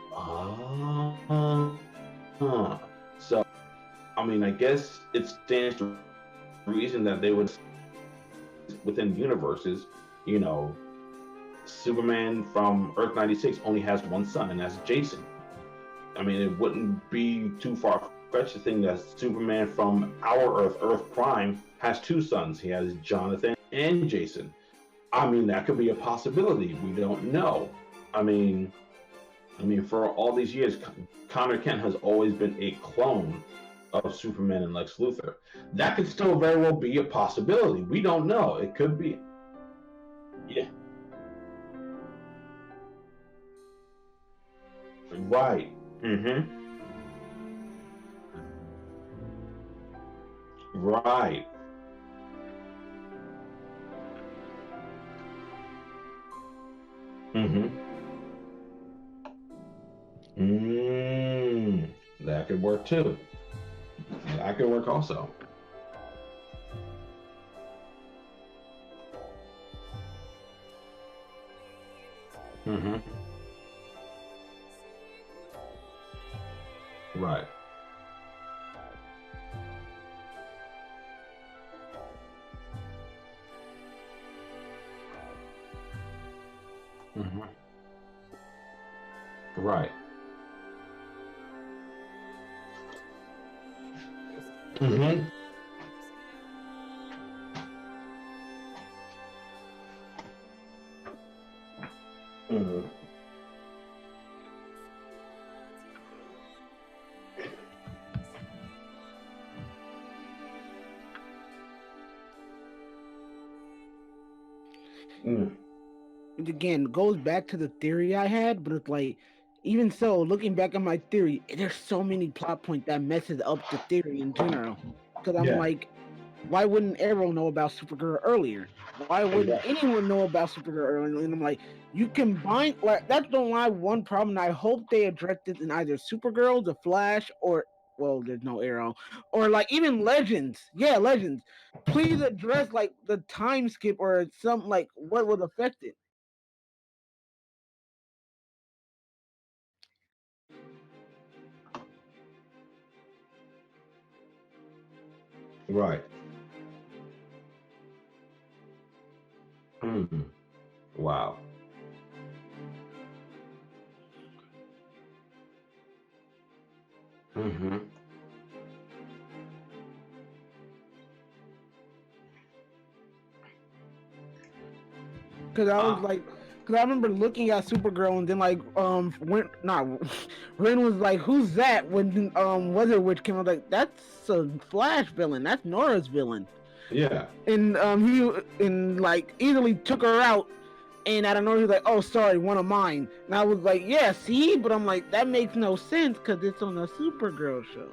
so I mean, I guess it stands to reason that they would within universes, you know, Superman from Earth 96 only has one son, and that's Jason. I mean, it wouldn't be too far fetched to think that Superman from our Earth, Earth Prime, has two sons. He has Jonathan and Jason. I mean, that could be a possibility. We don't know. I mean, for all these years, Connor Kent has always been a clone of Superman and Lex Luthor. That could still very well be a possibility. We don't know. It could be. Yeah. Right. Mm-hmm. Right. Mm-hmm. Mm. That could work too. That could work also. Mm-hmm. Right. Right. Mm-hmm. Mm-hmm. Mm. Again, goes back to the theory I had, but it's like, even so, looking back at my theory, there's so many plot points that messes up the theory in general. Because I'm Yeah. like, why wouldn't Arrow know about Supergirl earlier? Why wouldn't Exactly. anyone know about Supergirl earlier? And I'm like, you combine, like, that's the one problem. I hope they address this in either Supergirl, The Flash, or, well, there's no Arrow, or like even Legends. Yeah, Legends. Please address like the time skip or some like what would affect it. Right. Mm. Wow. Mm-hmm. Because I was Uh, like, because I remember looking at Supergirl and then like when not Ren was like, who's that? When Weather Witch came out, like that's a Flash villain. That's Nora's villain. yeah. And he and like easily took her out. And out of nowhere, he was like, "Oh, sorry, one of mine." And I was like, "Yeah, see," but I'm like, that makes no sense because it's on a Supergirl show.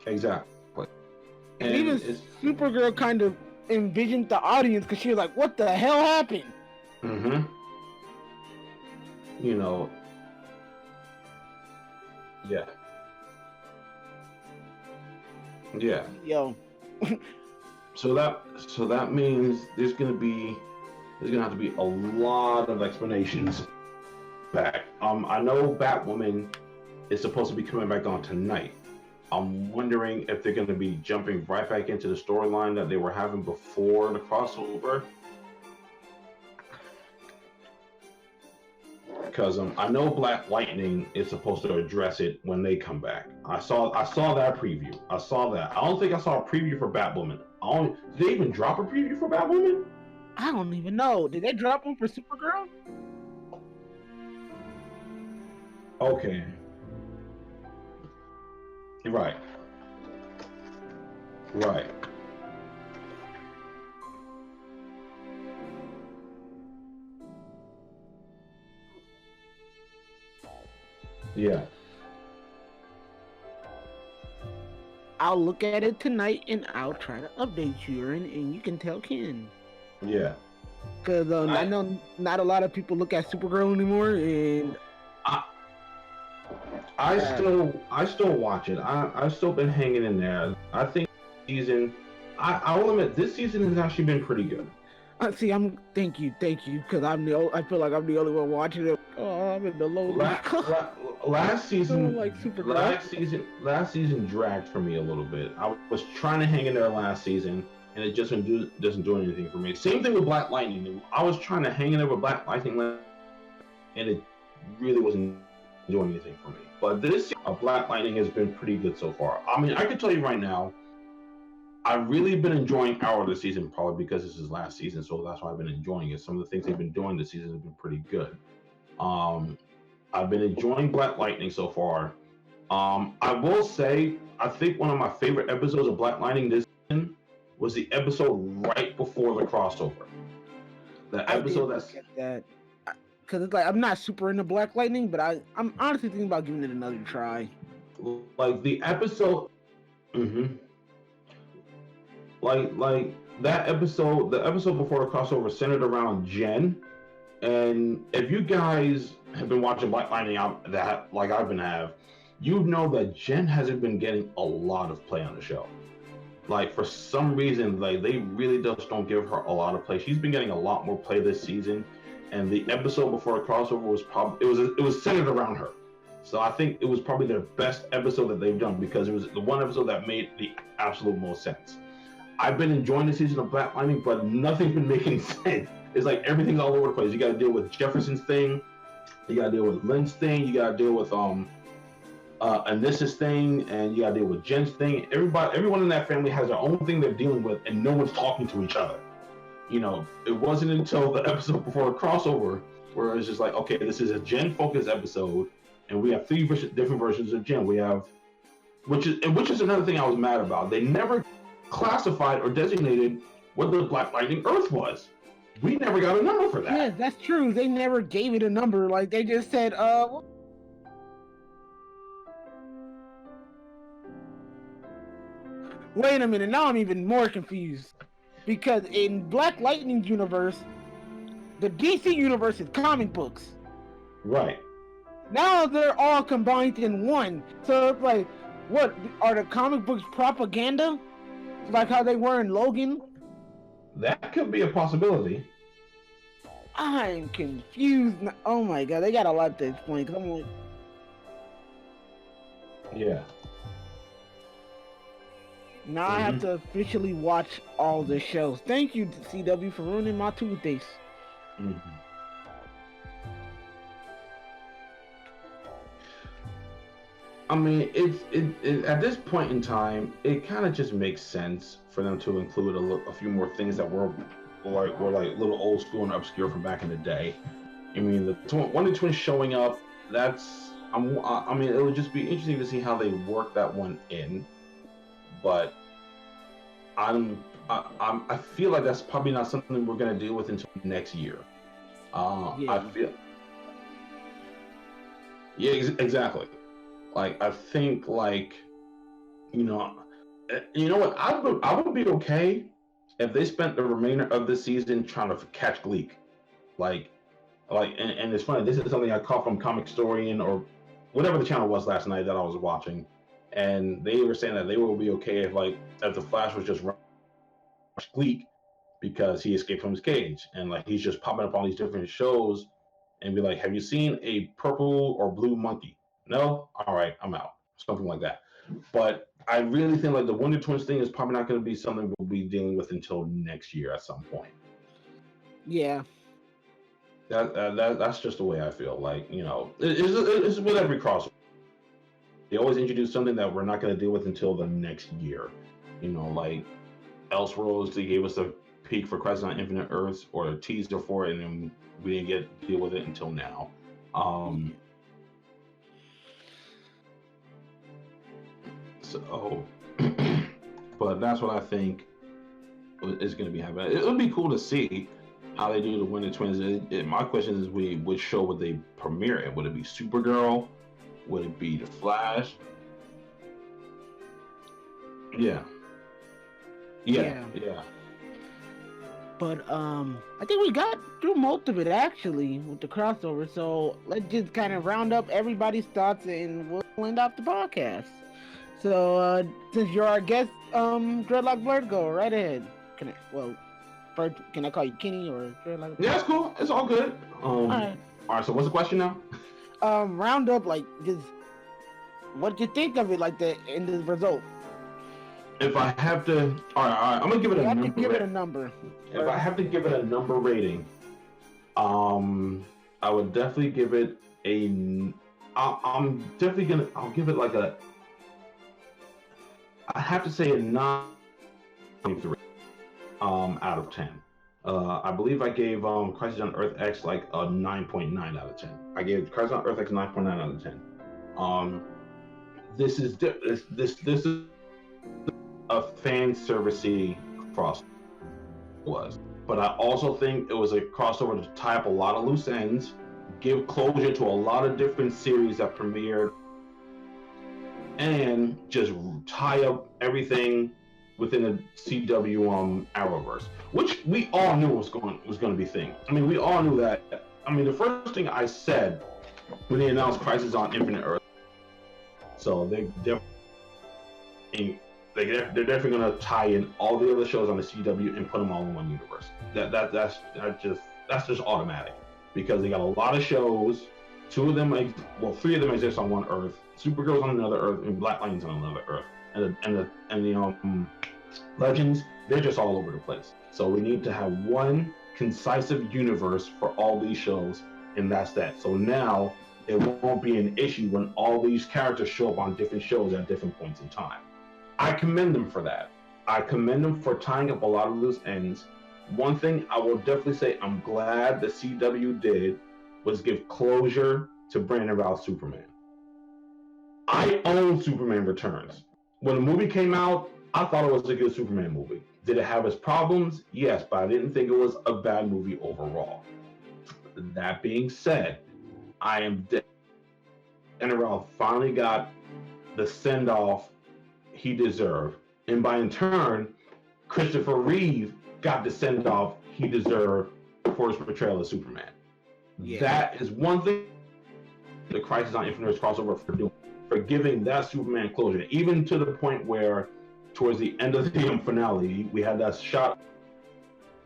Exactly. And And even it's. Supergirl kind of envisioned the audience because she was like, "What the hell happened?" Mm-hmm. You know. Yeah. Yeah. Yo, So that means there's gonna have to be a lot of explanations back. I know Batwoman is supposed to be coming back on tonight. I'm wondering if they're gonna be jumping right back into the storyline that they were having before the crossover. Because I know Black Lightning is supposed to address it when they come back. I saw that preview. I saw that. I don't think I saw a preview for Batwoman. Did they even drop a preview for Batwoman? I don't even know. Did they drop one for Supergirl? Okay. Right. Right. Yeah. I'll look at it tonight and I'll try to update you, and you can tell Ken. Yeah. Because I know not a lot of people look at Supergirl anymore, and I, I still watch it. I've still been hanging in there. I think season. I will admit this season has actually been pretty good. see, thank you, because I feel like I'm the only one watching it. Oh, I'm in the lonely. La, la, last season, like Supergirl. last season dragged for me a little bit. I was trying to hang in there last season, and it just doesn't do anything for me. Same thing with Black Lightning. I was trying to hang in there with Black Lightning, and it really wasn't doing anything for me. But this Black Lightning has been pretty good so far. I mean, I can tell you right now, I've really been enjoying Arrow this season, probably because this is last season, so that's why I've been enjoying it. Some of the things they've been doing this season have been pretty good. Um, I've been enjoying Black Lightning so far. I will say, I think one of my favorite episodes of Black Lightning this season was the episode right before the crossover. The episode that's that because it's like I'm not super into Black Lightning, but I'm honestly thinking about giving it another try. like the episode. Mm-hmm. Like that episode, the episode before the crossover centered around Jen. And if you guys have been watching Black Lightning out that like I've been you know that Jen hasn't been getting a lot of play on the show. Like for some reason, like they really just don't give her a lot of play. She's been getting a lot more play this season, and the episode before the crossover was probably it was centered around her. So I think it was probably their best episode that they've done because it was the one episode that made the absolute most sense. I've been enjoying the season of Black Lightning, but nothing's been making sense. It's like everything's all over the place. You got to deal with Jefferson's thing, You gotta deal with Lynn's thing. You gotta deal with Anissa's thing, and you gotta deal with Jen's thing. Everyone in that family has their own thing they're dealing with, and no one's talking to each other. You know, it wasn't until the episode before a crossover where it's just like, okay, this is a Jen focused episode, and we have three different versions of Jen. We have, which is another thing I was mad about. They never classified or designated what the Black Lightning Earth was. We never got a number for that. Yes, that's true. They never gave it a number. Like they just said, wait a minute, now I'm even more confused. Because in Black Lightning's universe, the DC universe is comic books. Right. Now they're all combined in one. So it's like, what, are the comic books propaganda? Like how they were in Logan? That could be a possibility. I'm confused. Oh my god, they got a lot to explain. Cause I'm like, yeah. Now I have to officially watch all the shows. Thank you, CW, for ruining my Tuesdays. I mean, it at this point in time, it kind of just makes sense for them to include a few more things that were like little old school and obscure from back in the day. I mean, the Wonder Twins showing up. I mean, it would just be interesting to see how they work that one in. But I feel like that's probably not something we're gonna deal with until next year. I feel. Yeah, exactly. Like I think, like, you know what? I would be okay if they spent the remainder of the season trying to catch Gleek. And it's funny. This is something I caught from Comic Historian or whatever the channel was last night that I was watching, and they were saying that they would be okay if the Flash was just rush Gleek because he escaped from his cage, and like he's just popping up on these different shows and be like, have you seen a purple or blue monkey? No? All right, I'm out. Something like that. But I really think like the Wonder Twins thing is probably not going to be something we'll be dealing with until next year at some point. Yeah. That's just the way I feel. Like, you know, it's with every crossover. They always introduce something that we're not going to deal with until the next year. You know, like Elseworlds, they gave us a peek for Crisis on Infinite Earths or a teaser for it, and then we didn't deal with it until now. So, but that's what I think is going to be happening. It would be cool to see how they do the Wonder Twins. My question is, which show would they premiere it? Would it be Supergirl? Would it be The Flash? Yeah. But I think we got through most of it actually with the crossover. So let's just kind of round up everybody's thoughts and we'll end off the podcast. So since you're our guest, Dreadlock Blurred, go right ahead. First, can I call you Kenny or Dreadlock? Yeah, it's cool. It's all good. All right. So what's the question now? Round up, like, just what you think of it, like the end of the result. If I have to, all right, I'm gonna give it a number. You have to give it a number. If I have to give it a number rating, I would definitely give it I'll give it like I have to say a 9.3 out of 10. I believe I gave Crisis on Earth X like a 9.9 out of 10. I gave Crisis on Earth X 9.9 out of 10. This is a fan servicey crossover was, but I also think it was a crossover to tie up a lot of loose ends, give closure to a lot of different series that premiered, and just tie up everything within the CW Arrowverse, which we all knew was going to be a thing. I mean, we all knew that. I mean, the first thing I said when they announced Crisis on Infinite Earth, so they're definitely going to tie in all the other shows on the CW and put them all in one universe. That's just automatic, because they got a lot of shows. Three of them exist on one Earth. Supergirl's on another Earth, and Black Lightning's on another Earth, and the Legends, they're just all over the place. So we need to have one concisive universe for all these shows and that's that. So now it won't be an issue when all these characters show up on different shows at different points in time. I commend them for that. I commend them for tying up a lot of loose ends. One thing I will definitely say I'm glad the CW did was give closure to Brandon Routh's Superman. I own Superman Returns. When the movie came out, I thought it was a good Superman movie. Did it have its problems? Yes, but I didn't think it was a bad movie overall. That being said, I am Brandon Routh finally got the send-off he deserved. And by in turn, Christopher Reeve got the send-off he deserved for his portrayal of Superman. Yeah. That is one thing the Crisis on Infinite Earths crossover for doing, for giving that Superman closure, even to the point where towards the end of the finale, we had that shot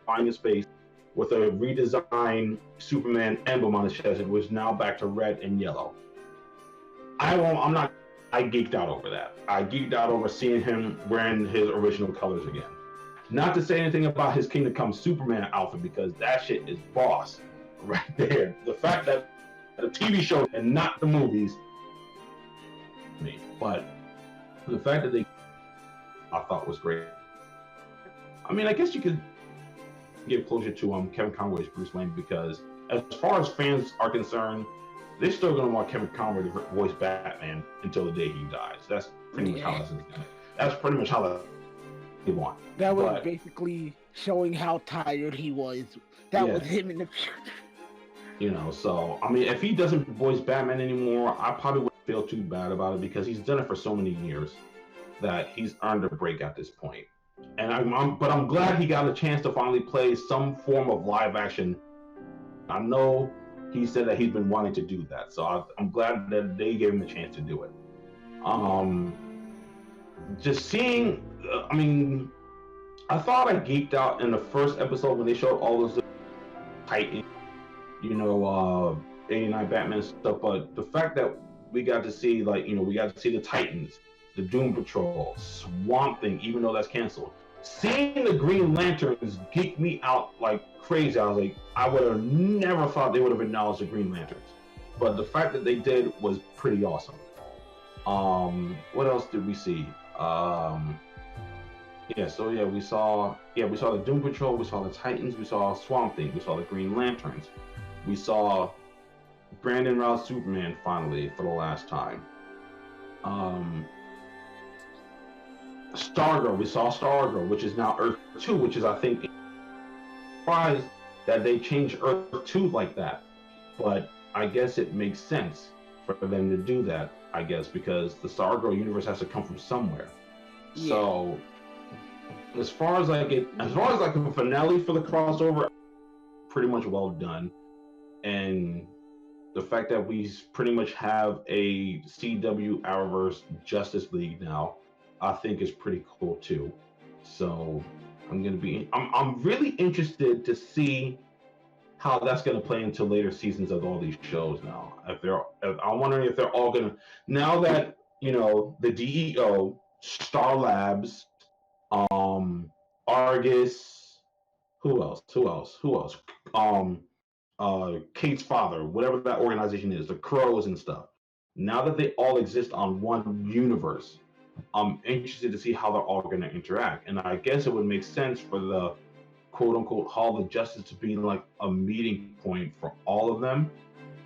finding space with a redesigned Superman emblem on his chest, which is now back to red and yellow. I geeked out over that. I geeked out over seeing him wearing his original colors again. Not to say anything about his Kingdom Come Superman outfit, because that shit is boss right there. The fact that the TV show and not the movies, but the fact that I thought was great. I mean, I guess you could give closure to Kevin Conroy's Bruce Wayne, because as far as fans are concerned, they're still going to want Kevin Conroy to voice Batman until the day he dies. That's pretty much how that's going to go. That's pretty much how they want. That was basically showing how tired he was. That was him in the future. You know, so, I mean, if he doesn't voice Batman anymore, I probably wouldn't feel too bad about it, because he's done it for so many years that he's earned a break at this point. And I'm glad he got a chance to finally play some form of live action. I know he said that he's been wanting to do that, so I'm glad that they gave him a chance to do it. Just seeing, I mean, I thought I geeked out in the first episode when they showed all those Titans, 89 Batman stuff, but the fact that we got to see, we got to see the Titans, the Doom Patrol, Swamp Thing, even though that's canceled. Seeing the Green Lanterns geeked me out like crazy. I was like, I would have never thought they would have acknowledged the Green Lanterns. But the fact that they did was pretty awesome. What else did we see? We saw the Doom Patrol, we saw the Titans, we saw Swamp Thing, we saw the Green Lanterns. We saw Brandon Routh Superman finally for the last time. Stargirl, we saw Stargirl, which is now Earth 2, which is, I think, surprised that they changed Earth 2 like that. But I guess it makes sense for them to do that, I guess, because the Stargirl universe has to come from somewhere. Yeah. So, as far as a finale for the crossover, pretty much well done. And the fact that we pretty much have a CW Arrowverse Justice League now, I think is pretty cool too. So I'm really interested to see how that's going to play into later seasons of all these shows now. I'm wondering if they're all going to, now that, the DEO, Star Labs, Argus, who else? Kate's father, whatever that organization is, the Crows and stuff. Now that they all exist on one universe, I'm interested to see how they're all going to interact. And I guess it would make sense for the quote-unquote Hall of Justice to be like a meeting point for all of them.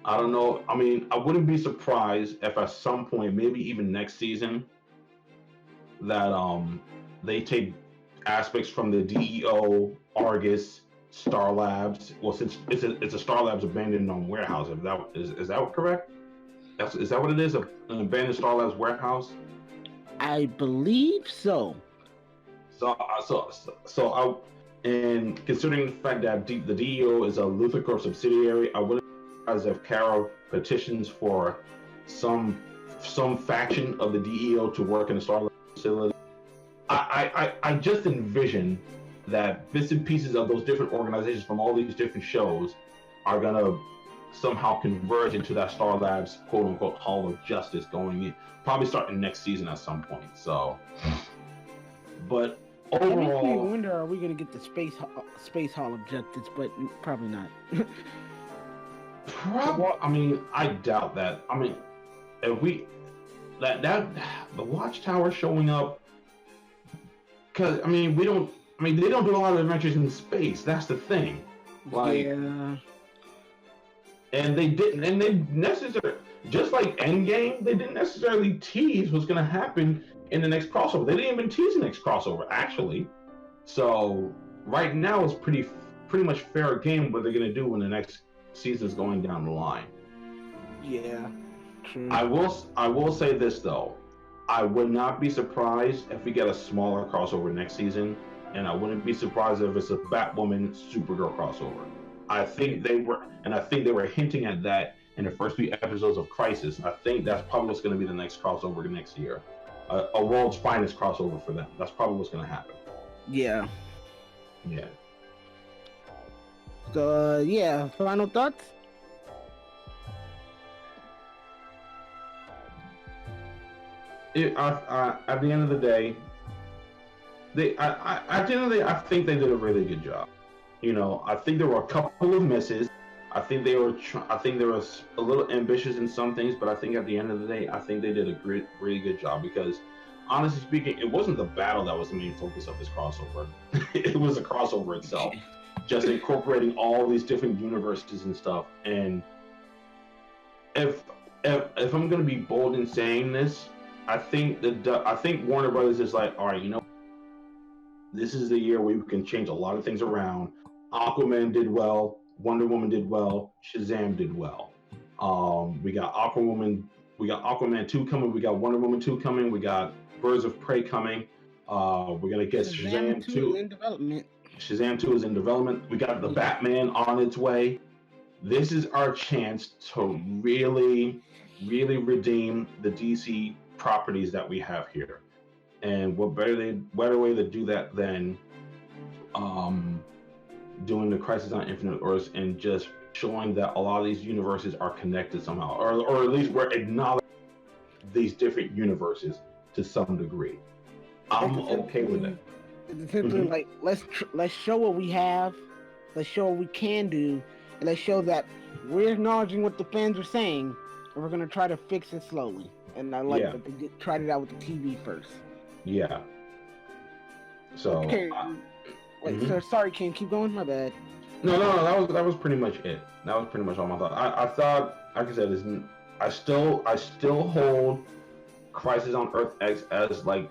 I don't know. I mean, I wouldn't be surprised if at some point, maybe even next season, that they take aspects from the DEO, Argus, Star Labs. Well, since it's a Star Labs abandoned warehouse. Is that correct? Is that what it is? An abandoned Star Labs warehouse? I believe so. And considering the fact that the DEO is a Luthor Corp subsidiary, I wouldn't be surprised if Carol petitions for some faction of the DEO to work in the Star Labs facility. I just envision that bits and pieces of those different organizations from all these different shows are gonna somehow converge into that Star Labs quote-unquote Hall of Justice going in, probably starting next season at some point. So, but overall, I wonder, are we gonna get the Space Hall of Justice? But probably not. What? I mean, I doubt that. I mean, if we that the Watchtower showing up, because I mean, we don't. I mean, they don't do a lot of adventures in space. That's the thing. Like, Yeah. and they didn't, and they necessarily, just like Endgame, they didn't necessarily tease what's going to happen in the next crossover. They didn't even tease the next crossover, actually. So right now, it's pretty much fair game what they're going to do when the next season's going down the line. Yeah. True. I will say this though, I would not be surprised if we get a smaller crossover next season, and I wouldn't be surprised if it's a Batwoman Supergirl crossover. I think they were hinting at that in the first few episodes of Crisis. I think that's probably what's going to be the next crossover next year, a World's Finest crossover for them. That's probably what's going to happen. Yeah. Yeah. So yeah. Final thoughts. At the end of the day, at the end of the day, I think they did a really good job. You know, I think there were a couple of misses. I think they were a little ambitious in some things, but I think at the end of the day, I think they did a great, really good job because, honestly speaking, it wasn't the battle that was the main focus of this crossover. It was the crossover itself, just incorporating all these different universes and stuff. And if if I'm gonna be bold in saying this, I think Warner Brothers is like, all right, you know, this is the year where we can change a lot of things around. Aquaman did well, Wonder Woman did well, Shazam did well. We got Aquaman 2 coming, we got Wonder Woman 2 coming, we got Birds of Prey coming. We're gonna get Shazam Shazam 2 is 2. in development. Shazam 2 is in development. We got the Batman on its way. This is our chance to really, really redeem the DC properties that we have here. And what better way to do that than doing the Crisis on Infinite Earths and just showing that a lot of these universes are connected somehow, or at least we're acknowledging these different universes to some degree. I'm okay with that. It's essentially like let's show what we have, let's show what we can do, and let's show that we're acknowledging what the fans are saying, and we're gonna try to fix it slowly. And I like that they tried it out with the TV first. Yeah. So. Okay. Wait, so sorry, Ken. Keep going. My bad. No. That was pretty much it. That was pretty much all my thought. I thought, like I said, I still hold Crisis on Earth X as like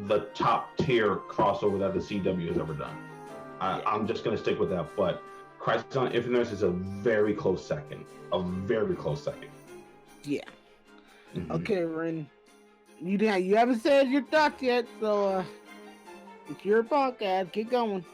the top tier crossover that the CW has ever done. I'm just gonna stick with that. But Crisis on Infinite Earths is a very close second. A very close second. Yeah. Okay, Ren. You haven't said your thoughts yet, so it's your podcast. Keep going.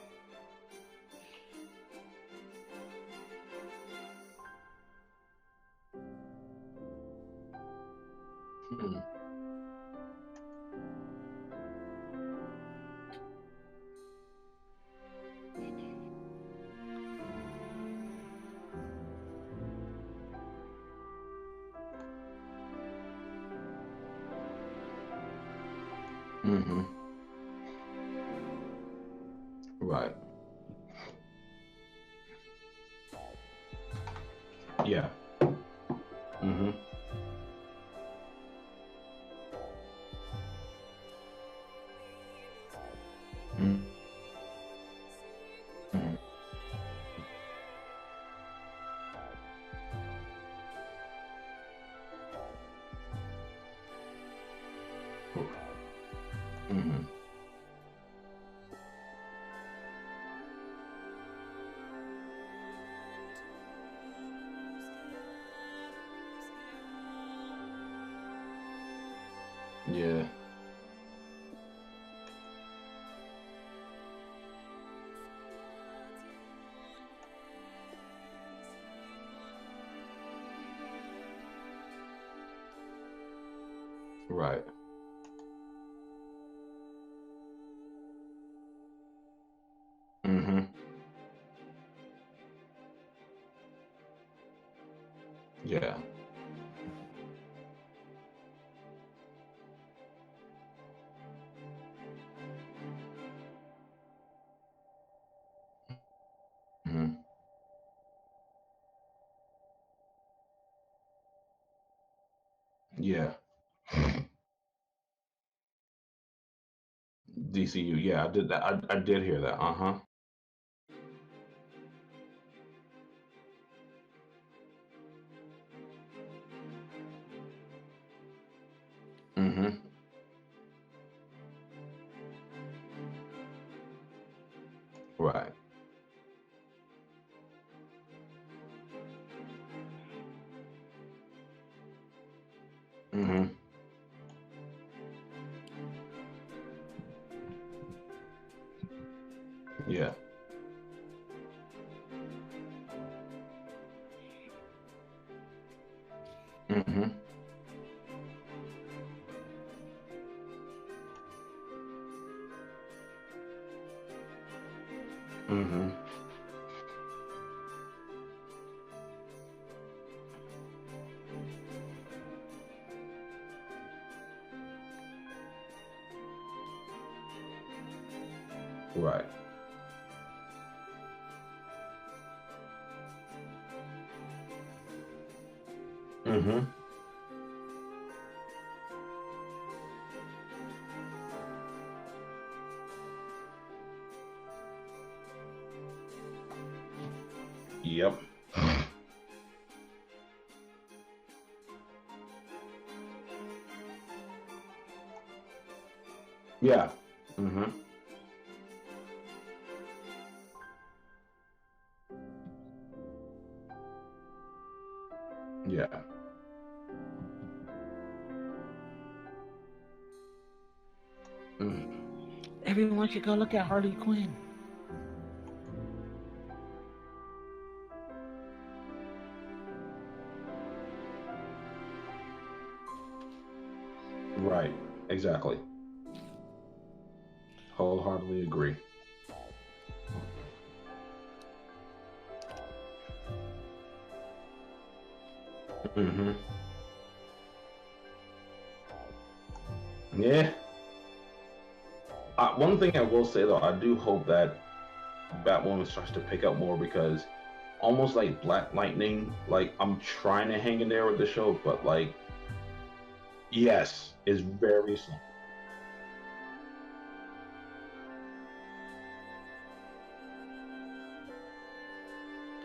Right. Yeah. Yeah. Right. Yeah. Yeah. DCU. Yeah, I did that. I did hear that. Uh huh. Mm-hmm. Right. Mm-hmm. Yeah. Mm-hmm. Mm-hmm. Right. Mm-hmm. Yep. Yeah. Mm-hmm. Yeah. Mm. Everyone should go look at Harley Quinn. Right. Exactly. Wholeheartedly agree. Mm-hmm. Yeah. One thing I will say though, I do hope that Batwoman starts to pick up more because almost like Black Lightning, like I'm trying to hang in there with the show, but like yes, it's very slow.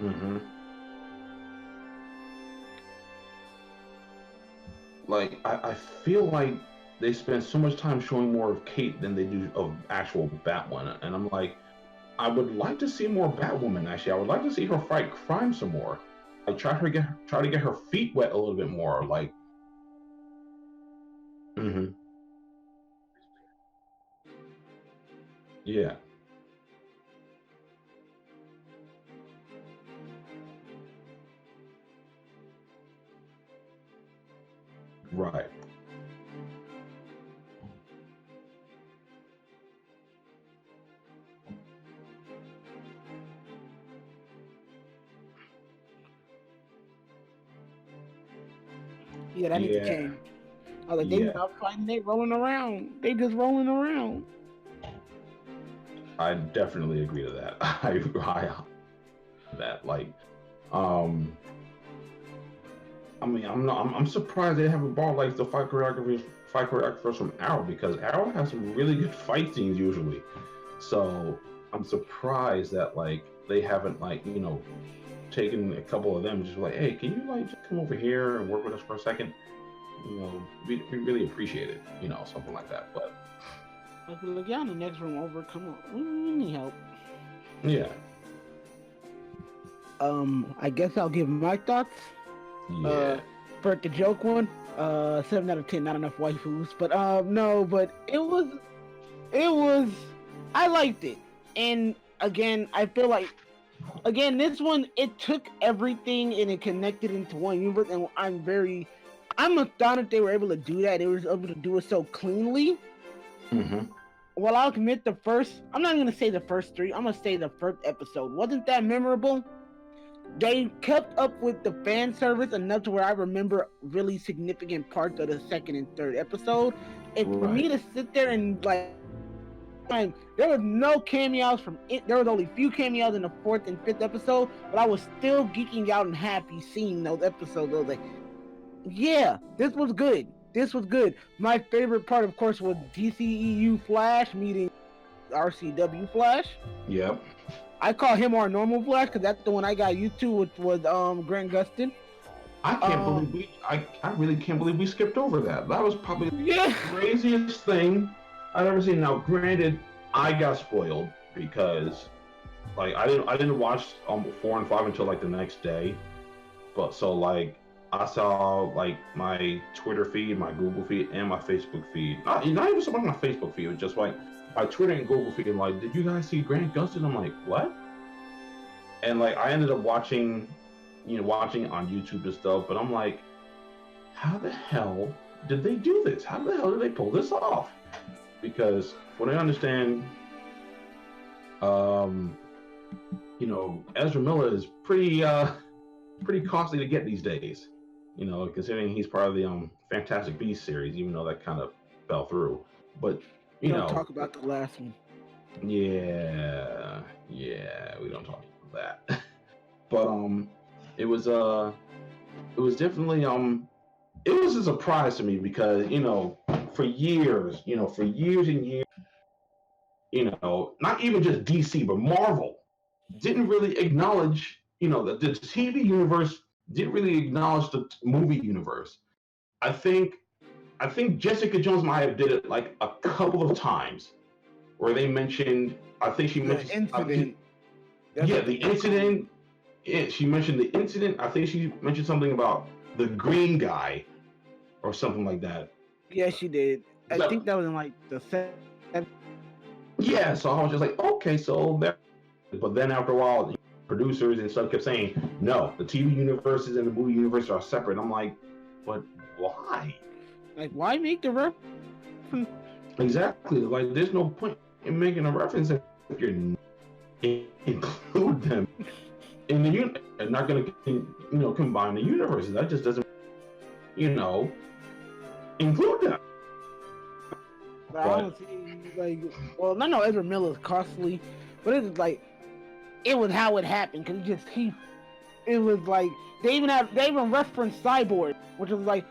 Mm-hmm. Like I feel like they spend so much time showing more of Kate than they do of actual Batwoman, and I'm like, I would like to see more Batwoman. Actually, I would like to see her fight crime some more. Like try to get her feet wet a little bit more. Like, mm-hmm. Yeah, right. Yeah, that needs to Yeah, change. I was like, they yeah. not fighting, they rolling around. They just rolling around. I definitely agree to that. I that like, um, I mean, I'm surprised they haven't brought like the fight choreographers from Arrow because Arrow has some really good fight scenes usually. So I'm surprised that like they haven't like taken a couple of them just like, hey, can you like just come over here and work with us for a second? We really appreciate it, something like that. But Like, look, y'all in the next room over. Come on, we need help. yeah, I guess I'll give my thoughts. Uh, yeah, for the joke one, 7 out of 10. Not enough waifus, but no, but it was. I liked it, and again, I feel like this one it took everything and it connected into one universe, and I'm astounded they were able to do that. They were able to do it so cleanly. mm-hmm. Well, I'll admit I'm not gonna say the first three. I'm gonna say the first episode wasn't that memorable. They kept up with the fan service enough to where I remember really significant parts of the second and third episode. And for me Right, to sit there and like, there was no cameos from it. There was only few cameos in the fourth and fifth episode, but I was still geeking out and happy seeing those episodes. I was like, yeah, this was good. this was good. My favorite part, of course, was DCEU Flash meeting RCW Flash. Yep. I call him our normal Flash because that's the one I got used to, which was Grant Gustin. I can't believe I really can't believe we skipped over that. That was probably the craziest thing I've ever seen. Now, granted, I got spoiled because like I didn't watch 4 and 5 until like the next day. But so like I saw like my Twitter feed, my Google feed, and my Facebook feed. Not even so much my Facebook feed, it was just like my Twitter and Google feed. Like, did you guys see Grant Gustin? I'm like, what? And like I ended up watching on YouTube and stuff, but I'm like, how the hell did they do this? How the hell did they pull this off? Because what I understand, Ezra Miller is pretty costly to get these days. Considering he's part of the Fantastic Beasts series, even though that kind of fell through. But we don't talk about the last one. Yeah, we don't talk about that. But it was definitely it was a surprise to me because for years and years, not even just DC but Marvel didn't really acknowledge the TV universe didn't really acknowledge the movie universe. I think Jessica Jones might have did it like a couple of times where they mentioned the incident. The incident. Yeah, she mentioned the incident. I think she mentioned something about the green guy or something like that. Yeah, she did. I think that was in like the second. Yeah, so I was just like, okay, so there. But then after a while, producers and stuff kept saying, no, the TV universes and the movie universe are separate. I'm like, but why? Like, why make the reference? Exactly. Like, there's no point in making a reference if you're include them in the unit and not going to combine the universes. That just doesn't include them. But I don't see, like, well, I know Ezra Miller is costly, but it's like it was how it happened because it was like they even referenced Cyborg, which was like,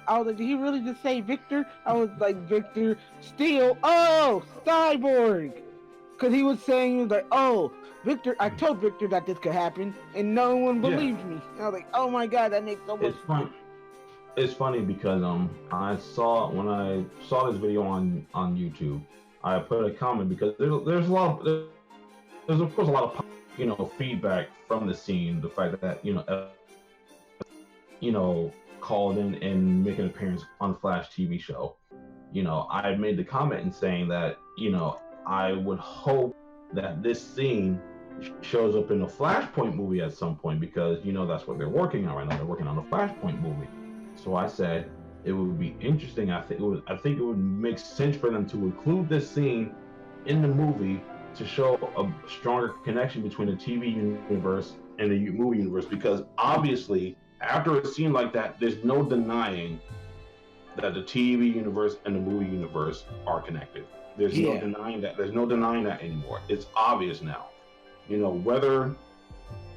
I was like, did he really just say Victor? I was like, Victor Steele, Cyborg, because he was saying like, Victor, I told Victor that this could happen, and no one believed me. And I was like, oh my god, that makes so much sense. It's funny because when I saw this video on YouTube, I put a comment because there's of course a lot of feedback from the scene, the fact that called in and make an appearance on Flash TV show. I made the comment in saying that I would hope that this scene shows up in a Flashpoint movie at some point because that's what they're working on right now. They're working on a Flashpoint movie. So I said it would be interesting. I think it would make sense for them to include this scene in the movie to show a stronger connection between the TV universe and the movie universe, because obviously after a scene like that, there's no denying that the TV universe and the movie universe are connected. There's no denying that. There's no denying that anymore. It's obvious now. Whether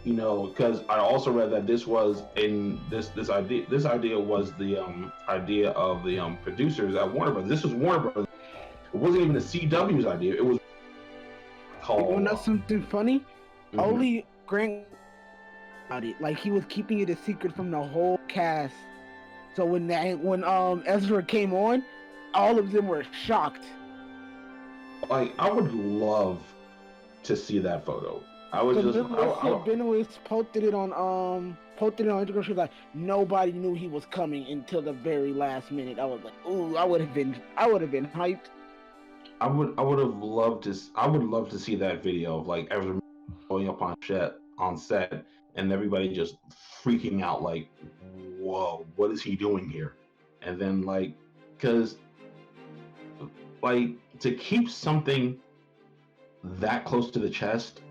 because I also read that this was in this idea was the idea of the producers at Warner Bros. This was Warner Bros. It wasn't even the CW's idea. It was called. You know something funny? Mm-hmm. Only Grant about it. Like he was keeping it a secret from the whole cast. So when Ezra came on, all of them were shocked. Like I would love to see that photo. I would Benoist posted it on Instagram. She was like, nobody knew he was coming until the very last minute. I was like, ooh, I would have been hyped. I would have loved to. I would love to see that video of like Ezra going up on set and everybody just freaking out like, whoa, what is he doing here? And then like, because like to keep something that close to the chest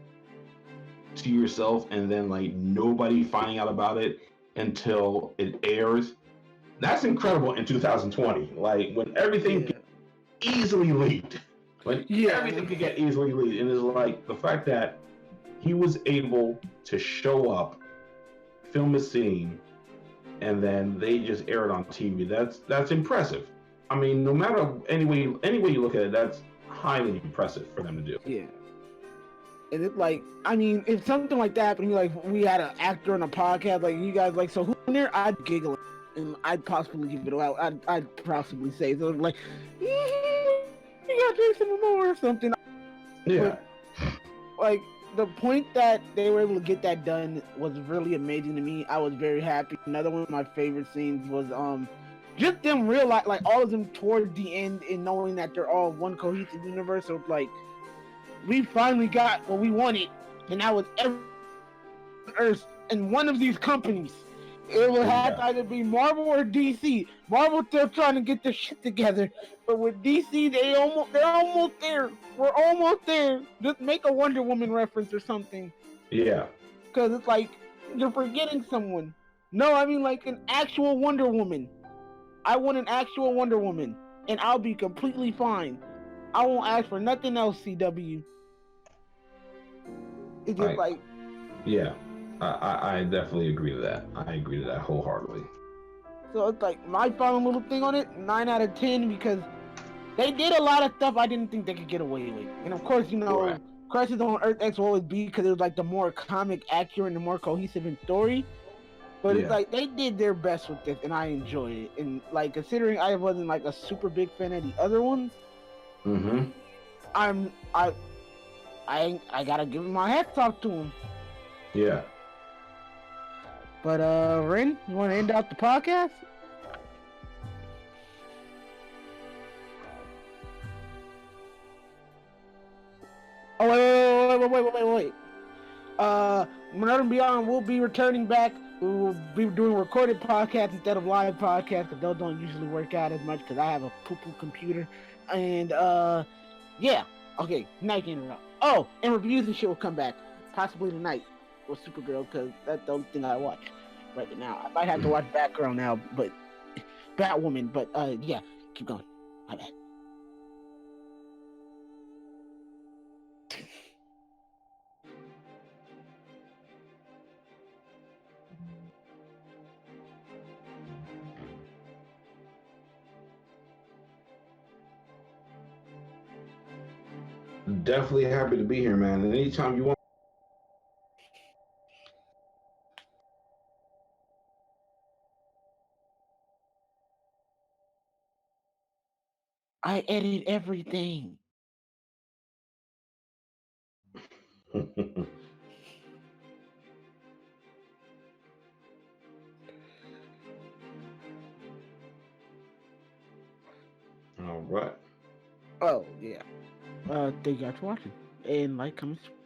to yourself and then like nobody finding out about it until it airs, that's incredible in 2020. Like when everything can easily leaked, everything can get easily leaked, and it's like the fact that he was able to show up, film a scene, and then they just air it on TV. That's impressive. I mean, no matter any way you look at it, that's highly impressive for them to do. Yeah. And it's like, I mean, if something like that happened, like we had an actor on a podcast, like you guys, like, so who in there? I'd giggle and I'd possibly give it out. I'd possibly say so, like, you got Jason Momoa or something. Yeah. But like the point that they were able to get that done was really amazing to me. I was very happy. Another one of my favorite scenes was just them realize, like, all of them toward the end, and knowing that they're all one cohesive universe. So like, we finally got what we wanted, and that was Earth in one of these companies. It would have to either be Marvel or DC. Marvel still trying to get their shit together, but with DC, they're almost there. We're almost there. Just make a Wonder Woman reference or something. Yeah. Because it's like you're forgetting someone. No, I mean like an actual Wonder Woman. I want an actual Wonder Woman, and I'll be completely fine. I won't ask for nothing else, CW. It's just like, yeah, I definitely agree to that. I agree to that wholeheartedly. so it's like my final little thing on it, 9 out of 10, because they did a lot of stuff I didn't think they could get away with. And of course, you know, Right. Crisis on Earth X will always be because it was like the more comic accurate and the more cohesive in story. But it's Yeah. like they did their best with this, and I enjoyed it. And like, considering I wasn't like a super big fan of the other ones, Mm-hmm. I'm I gotta give him my hats off to him. Yeah. But Ren, you want to end out the podcast? Oh wait. Whenever Beyond will be returning back. We will be doing recorded podcasts instead of live podcasts, because those don't usually work out as much because I have a poo-poo computer. And yeah. Okay, night can interrupt. Oh, and reviews and shit will come back. Possibly tonight with Supergirl, because that's the only thing I watch right now. I might have to watch Batgirl now, but Batwoman, but yeah, keep going. My bad. Definitely happy to be here, man. And anytime you want. I edit everything. All right. Oh yeah. Thank you guys for watching, and like, comment,